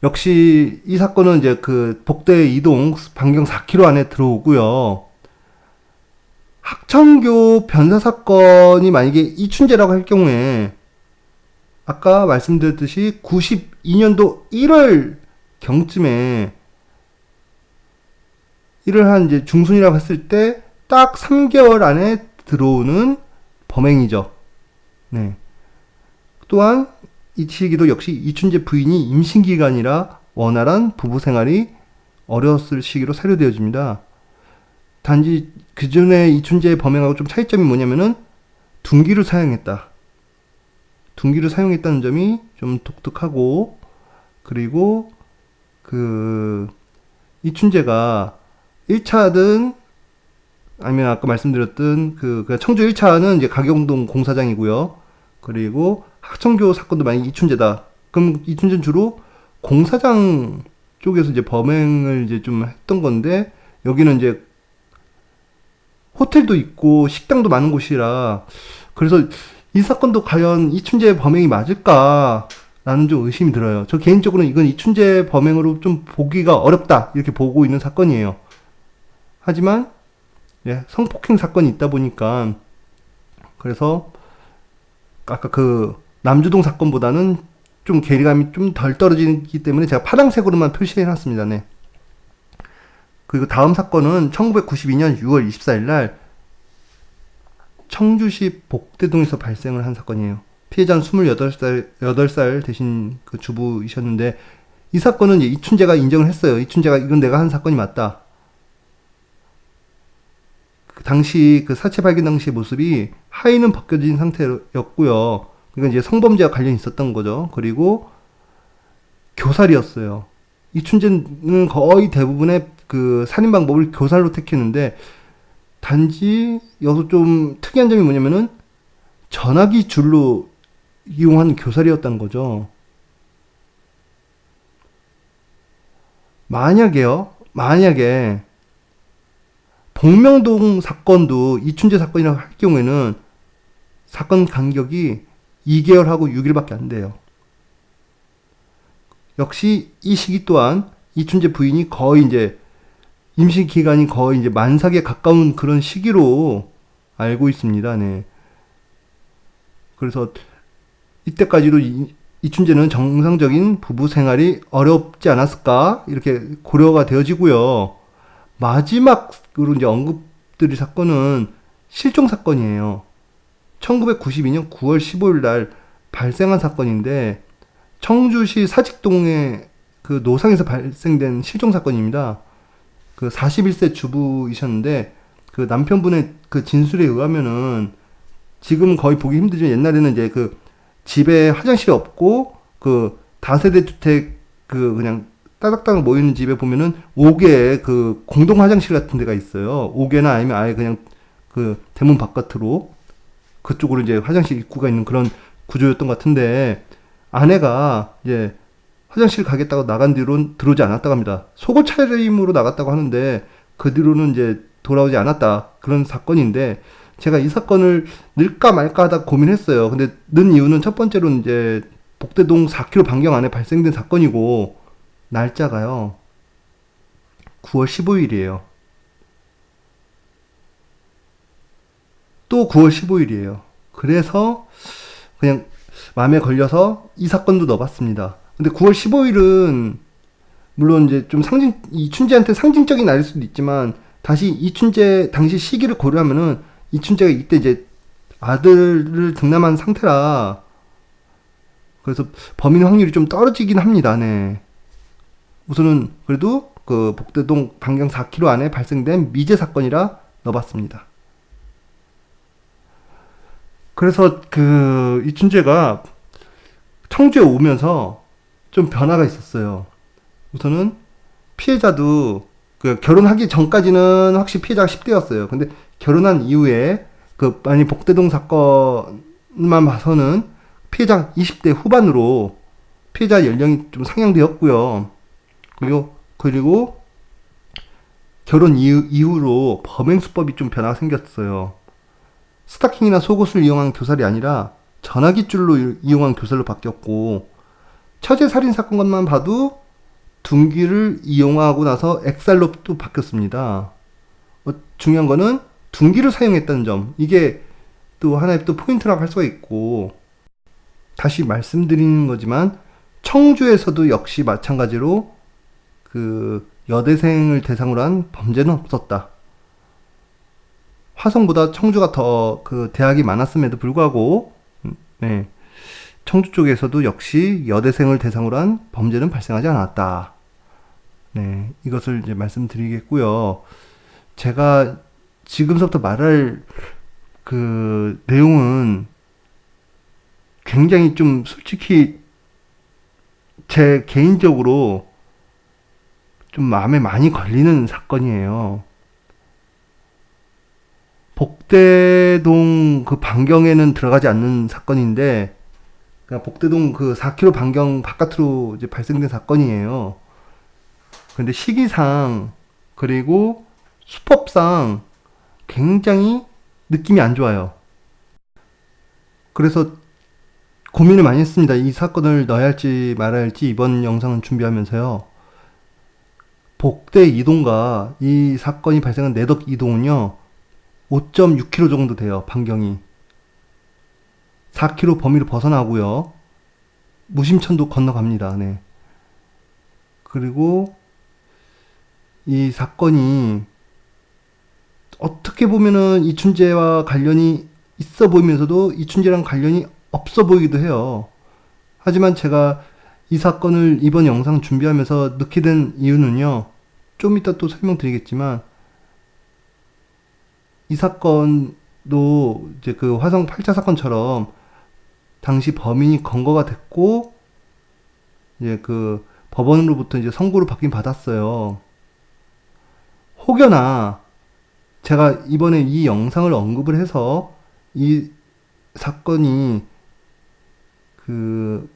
Speaker 1: 역시 이 사건은 이제 복대 이동 반경 4km 안에 들어오고요. 학천교 변사 사건이 만약에 이춘재라고 할 경우에, 아까 말씀드렸듯이 92년도 1월 경쯤에 일을 한 이제 중순이라고 했을 때 딱 3개월 안에 들어오는 범행이죠. 네. 또한 이 시기도 역시 이춘재 부인이 임신 기간이라 원활한 부부 생활이 어려웠을 시기로 사료되어집니다. 단지 그전에 이춘재의 범행하고 좀 차이점이 뭐냐면은 둔기를 사용했다. 둔기를 사용했다는 점이 좀 독특하고, 그리고 이춘재가 1차든 아니면 아까 말씀드렸던 청주 1차는 이제 가경동 공사장이고요. 그리고 학천교 사건도 만약 이춘재다, 그럼 이춘재는 주로 공사장 쪽에서 이제 범행을 이제 좀 했던 건데, 여기는 이제 호텔도 있고 식당도 많은 곳이라, 그래서 이 사건도 과연 이춘재 범행이 맞을까 라는 좀 의심이 들어요. 저 개인적으로는 이건 이춘재 범행으로 좀 보기가 어렵다 이렇게 보고 있는 사건이에요. 하지만 성폭행 사건이 있다 보니까, 그래서 아까 남주동 사건보다는 좀 괴리감이 좀 덜 떨어지기 때문에 제가 파란색으로만 표시해 놨습니다. 네. 그리고 다음 사건은 1992년 6월 24일 날 청주시 복대동에서 발생을 한 사건이에요. 피해자는 8살 되신 주부이셨는데, 이 사건은 이춘재가 인정을 했어요. 이춘재가 이건 내가 한 사건이 맞다. 그 당시 그 사체 발견 당시의 모습이 하의는 벗겨진 상태였고요. 그러니까 이제 성범죄와 관련이 있었던 거죠. 그리고 교살이었어요. 이춘재는 거의 대부분의 그 살인 방법을 교살로 택했는데, 단지 여기서 좀 특이한 점이 뭐냐면은 전화기 줄로 이용한 교살이었다는 거죠. 만약에 복명동 사건도 이춘재 사건이라고 할 경우에는 사건 간격이 2개월하고 6일밖에 안 돼요. 역시 이 시기 또한 이춘재 부인이 거의 이제 임신 기간이 거의 이제 만삭에 가까운 그런 시기로 알고 있습니다. 네. 그래서 이때까지도 이춘재는 정상적인 부부 생활이 어렵지 않았을까 이렇게 고려가 되어지고요. 마지막으로 이제 언급드릴 사건은 실종 사건이에요. 1992년 9월 15일 날 발생한 사건인데, 청주시 사직동의 그 노상에서 발생된 실종 사건입니다. 그 41세 주부이셨는데, 그 남편분의 그 진술에 의하면은, 지금 거의 보기 힘들지만 옛날에는 이제 그 집에 화장실이 없고 그 다세대 주택 그 그냥 따닥따닥 모이는 집에 보면은 5개의 그 공동 화장실 같은 데가 있어요. 5개나 아니면 아예 그냥 그 대문 바깥으로 그쪽으로 이제 화장실 입구가 있는 그런 구조였던 것 같은데, 아내가 이제 화장실 가겠다고 나간 뒤로 들어오지 않았다고 합니다. 속옷 차림으로 나갔다고 하는데 그 뒤로는 이제 돌아오지 않았다, 그런 사건인데, 제가 이 사건을 넣을까 말까 하다 고민했어요. 근데 넣은 이유는 첫 번째로는 이제 복대동 4km 반경 안에 발생된 사건이고, 날짜가요 9월 15일이에요. 또 9월 15일이에요. 그래서 그냥 마음에 걸려서 이 사건도 넣어봤습니다. 근데 9월 15일은 물론 이제 좀 이춘재한테 상징적인 날일 수도 있지만, 다시 이춘재 당시 시기를 고려하면은 이춘재가 이때 이제 아들을 등남한 상태라, 그래서 범인 확률이 좀 떨어지긴 합니다. 네. 우선은 그래도 그 복대동 반경 4km 안에 발생된 미제 사건이라 넣어봤습니다. 그래서 그 이춘재가 청주에 오면서 좀 변화가 있었어요. 우선은 피해자도 그 결혼하기 전까지는 확실히 피해자가 10대였어요. 근데 결혼한 이후에 그 만약 복대동 사건만 봐서는 피해자 20대 후반으로 피해자 연령이 좀 상향되었고요. 그리고 결혼 이후로 범행 수법이 좀 변화가 생겼어요. 스타킹이나 속옷을 이용한 교살이 아니라 전화기줄로 이용한 교살로 바뀌었고, 처제 살인 사건만 봐도 둔기를 이용하고 나서 액살로 또 바뀌었습니다. 중요한 거는 둔기를 사용했다는 점, 이게 또 하나의 또 포인트라고 할 수가 있고, 다시 말씀드리는 거지만 청주에서도 역시 마찬가지로 그 여대생을 대상으로 한 범죄는 없었다. 화성보다 청주가 더 그 대학이 많았음에도 불구하고, 네, 청주 쪽에서도 역시 여대생을 대상으로 한 범죄는 발생하지 않았다. 네, 이것을 이제 말씀드리겠고요. 제가 지금서부터 말할 그 내용은 굉장히 좀 솔직히 제 개인적으로 좀 마음에 많이 걸리는 사건이에요. 복대동 그 반경에는 들어가지 않는 사건인데, 그러니까 복대동 그 4km 반경 바깥으로 이제 발생된 사건이에요. 근데 시기상 그리고 수법상 굉장히 느낌이 안 좋아요. 그래서 고민을 많이 했습니다. 이 사건을 넣어야 할지 말아야 할지 이번 영상을 준비하면서요. 복대 이동과 이 사건이 발생한 내덕 이동은요 5.6km 정도 돼요. 반경이 4km 범위로 벗어나고요. 무심천도 건너갑니다. 네. 그리고 이 사건이 어떻게 보면은 이춘재와 관련이 있어 보이면서도 이춘재랑 관련이 없어 보이기도 해요. 하지만 제가 이 사건을 이번 영상 준비하면서 넣게 된 이유는요, 좀 이따 또 설명드리겠지만, 이 사건도 이제 그 화성 8차 사건처럼 당시 범인이 검거가 됐고 이제 그 법원으로부터 이제 선고를 받긴 받았어요. 혹여나 제가 이번에 이 영상을 언급을 해서 이 사건이 그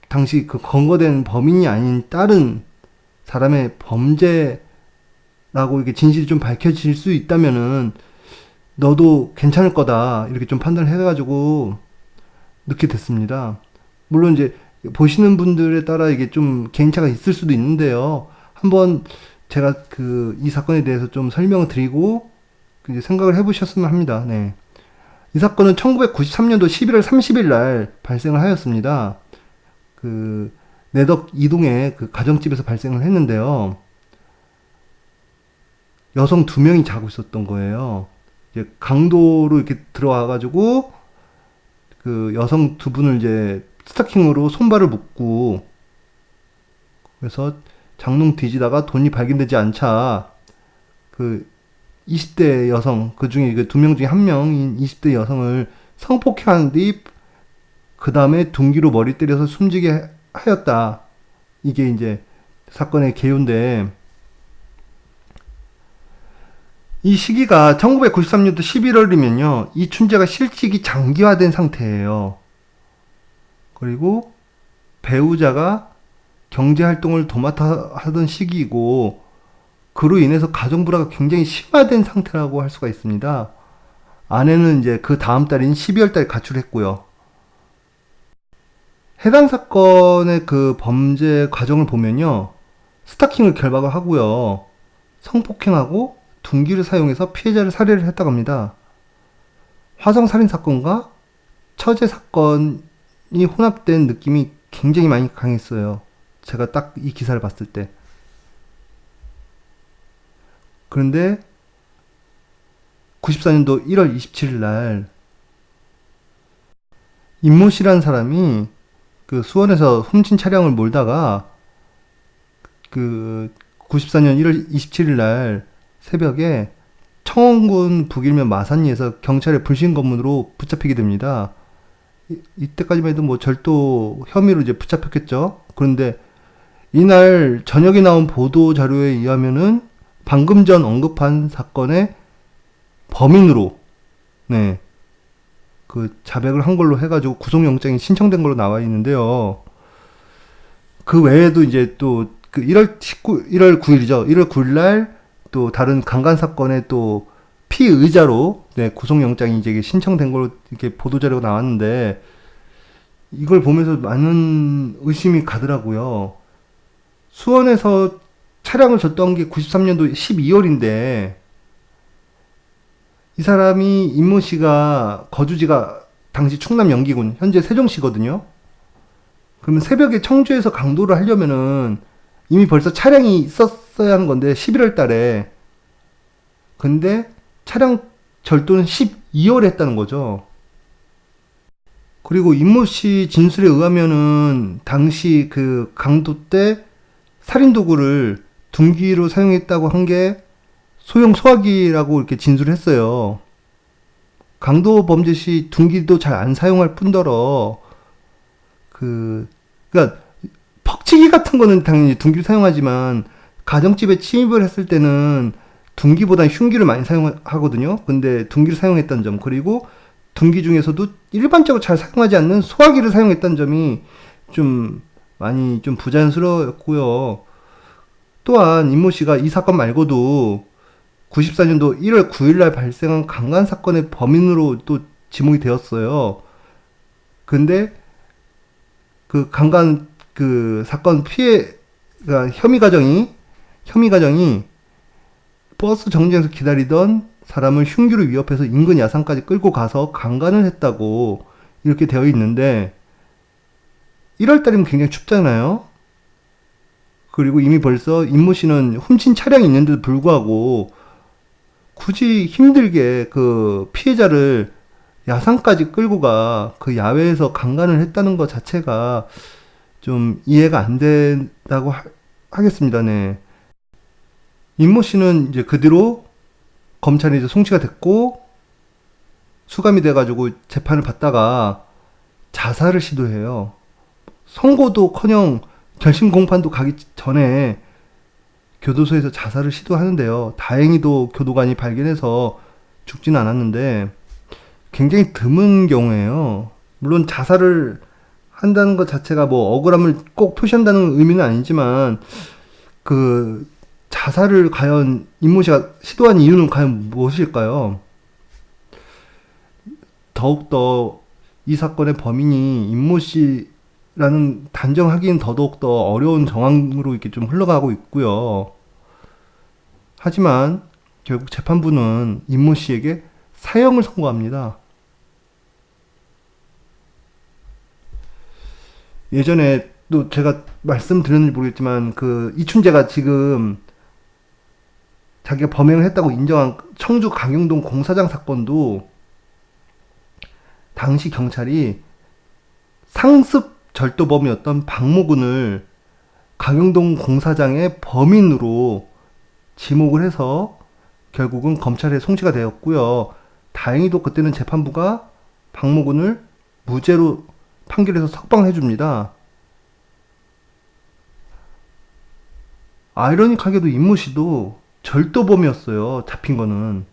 Speaker 1: 당시 그 검거된 범인이 아닌 다른 사람의 범죄라고 이렇게 진실이 좀 밝혀질 수 있다면은 너도 괜찮을 거다 이렇게 좀 판단을 해가지고 넣게 됐습니다. 물론 이제 보시는 분들에 따라 이게 좀 개인차가 있을 수도 있는데요. 한번 제가 그 이 사건에 대해서 좀 설명을 드리고 이제 생각을 해보셨으면 합니다. 네. 이 사건은 1993년도 11월 30일 날 발생을 하였습니다. 그 내덕 이동의 그 가정집에서 발생을 했는데요. 여성 두 명이 자고 있었던 거예요. 이제 강도로 이렇게 들어와가지고 그 여성 두 분을 이제 스타킹으로 손발을 묶고 그래서 장롱 뒤지다가 돈이 발견되지 않자 그 20대 여성 그 중에 그 두 명 중에 한 명인 20대 여성을 성폭행한 뒤 그 다음에 둔기로 머리 때려서 숨지게 하였다. 이게 이제 사건의 개요인데 이 시기가 1993년도 11월이면요. 이 춘재가 실직이 장기화된 상태예요. 그리고 배우자가 경제활동을 도맡아 하던 시기이고 그로 인해서 가정불화가 굉장히 심화된 상태라고 할 수가 있습니다. 아내는 이제 그 다음 달인 12월 달에 가출했고요. 해당 사건의 그 범죄 과정을 보면요. 스타킹을 결박을 하고요. 성폭행하고 둔기를 사용해서 피해자를 살해를 했다고 합니다. 화성살인사건과 처제사건이 혼합된 느낌이 굉장히 많이 강했어요. 제가 딱 이 기사를 봤을 때. 그런데 94년도 1월 27일 날 임모 씨라는 사람이 그 수원에서 훔친 차량을 몰다가 그 94년 1월 27일 날 새벽에 청원군 북일면 마산리에서 경찰의 불신 검문으로 붙잡히게 됩니다. 이때까지만 해도 뭐 절도 혐의로 이제 붙잡혔겠죠. 그런데 이날 저녁에 나온 보도 자료에 의하면은 방금 전 언급한 사건의 범인으로 네. 그 자백을 한 걸로 해가지고 구속영장이 신청된 걸로 나와 있는데요. 그 외에도 이제 또 그 1월 9일이죠. 1월 9일 날 또 다른 강간 사건의 또 피의자로 네, 구속영장이 이제 신청된 걸로 이렇게 보도자료가 나왔는데 이걸 보면서 많은 의심이 가더라고요. 수원에서 차량을 줬던 게 93년도 12월인데 이 사람이 임모 씨가 거주지가 당시 충남 영기군 현재 세종시거든요. 그러면 새벽에 청주에서 강도를 하려면은 이미 벌써 차량이 있었어야 하는 건데 11월 달에 근데 차량 절도는 12월에 했다는 거죠. 그리고 임모 씨 진술에 의하면은 당시 그 강도 때 살인 도구를 둔기로 사용했다고 한 게 소형 소화기라고 이렇게 진술을 했어요. 강도 범죄 시 둔기도 잘 안 사용할 뿐더러 그러니까 퍽치기 같은 거는 당연히 둔기를 사용하지만 가정집에 침입을 했을 때는 둔기보다 흉기를 많이 사용하거든요. 근데 둔기를 사용했다는 점 그리고 둔기 중에서도 일반적으로 잘 사용하지 않는 소화기를 사용했다는 점이 좀 많이 좀 부자연스러웠고요. 또한 임모 씨가 이 사건 말고도 94년도 1월 9일 날 발생한 강간 사건의 범인으로 또 지목이 되었어요. 근데 그 강간 그 사건 그러니까 혐의 가정이 버스 정류장에서 기다리던 사람을 흉기로 위협해서 인근 야산까지 끌고 가서 강간을 했다고 이렇게 되어 있는데 1월 달이면 굉장히 춥잖아요. 그리고 이미 벌써 임모 씨는 훔친 차량이 있는데도 불구하고 굳이 힘들게 그 피해자를 야산까지 끌고 가 그 야외에서 강간을 했다는 것 자체가 좀 이해가 안 된다고 하겠습니다. 네. 임모 씨는 이제 그 뒤로 검찰에 이제 송치가 됐고 수감이 돼가지고 재판을 받다가 자살을 시도해요. 선고도커녕 결심 공판도 가기 전에 교도소에서 자살을 시도하는데요. 다행히도 교도관이 발견해서 죽지는 않았는데 굉장히 드문 경우예요. 물론 자살을 한다는 것 자체가 뭐 억울함을 꼭 표시한다는 의미는 아니지만 그 자살을 과연 임모 씨가 시도한 이유는 과연 무엇일까요? 더욱더 이 사건의 범인이 임모 씨라는 단정하기는 더더욱더 어려운 정황으로 이렇게 좀 흘러가고 있고요. 하지만 결국 재판부는 임모 씨에게 사형을 선고합니다. 예전에 또 제가 말씀드렸는지 모르겠지만 그 이춘재가 지금 자기가 범행을 했다고 인정한 청주 강용동 공사장 사건도 당시 경찰이 상습 절도범이었던 박모군을 강용동 공사장의 범인으로 지목을 해서 결국은 검찰에 송치가 되었고요. 다행히도 그때는 재판부가 박모군을 무죄로 판결해서 석방해 줍니다. 아이러니하게도 임모 씨도 절도범이었어요. 잡힌 거는.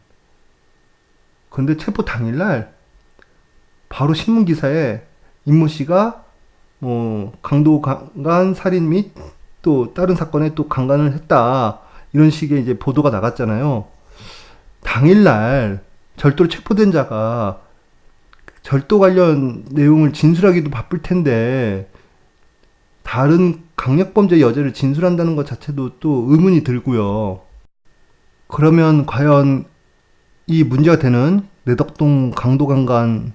Speaker 1: 근데 체포 당일날 바로 신문 기사에 임모 씨가 뭐 강도 강간 살인 및 또 다른 사건에 또 강간을 했다 이런 식의 이제 보도가 나갔잖아요. 당일날 절도로 체포된 자가 절도 관련 내용을 진술하기도 바쁠 텐데 다른 강력범죄 여죄를 진술한다는 것 자체도 또 의문이 들고요. 그러면 과연 이 문제가 되는 내덕동 강도 강간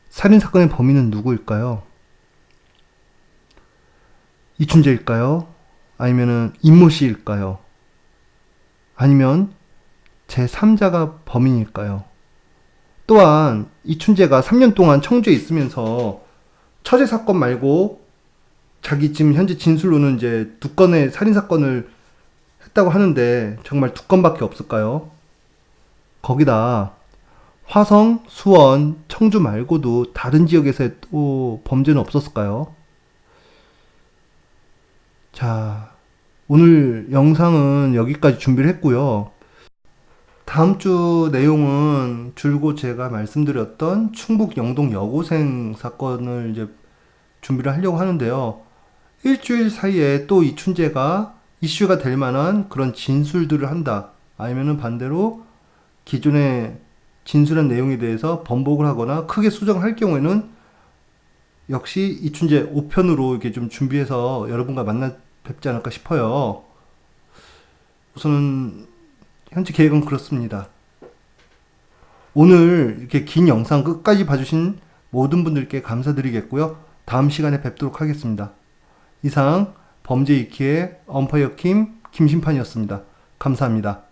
Speaker 1: 살인사건의 범인은 누구일까요? 이춘재일까요? 아니면은 임모 씨일까요? 아니면 제3자가 범인일까요? 또한 이춘재가 3년 동안 청주에 있으면서 처제 사건 말고 자기 지금 현재 진술로는 이제 2건의 살인사건을 했다고 하는데 정말 2건밖에 없을까요? 거기다 화성, 수원, 청주 말고도 다른 지역에서의 또 범죄는 없었을까요? 자, 오늘 영상은 여기까지 준비를 했고요. 다음 주 내용은 줄곧 제가 말씀드렸던 충북 영동 여고생 사건을 이제 준비를 하려고 하는데요. 일주일 사이에 또 이춘재가 이슈가 될 만한 그런 진술들을 한다. 아니면은 반대로 기존에 진술한 내용에 대해서 번복을 하거나 크게 수정할 경우에는 역시 이춘재 5편으로 이렇게 좀 준비해서 여러분과 만나 뵙지 않을까 싶어요. 우선은 현재 계획은 그렇습니다. 오늘 이렇게 긴 영상 끝까지 봐주신 모든 분들께 감사드리겠고요. 다음 시간에 뵙도록 하겠습니다. 이상 범죄 이키의 엄파이어 김심판이었습니다. 감사합니다.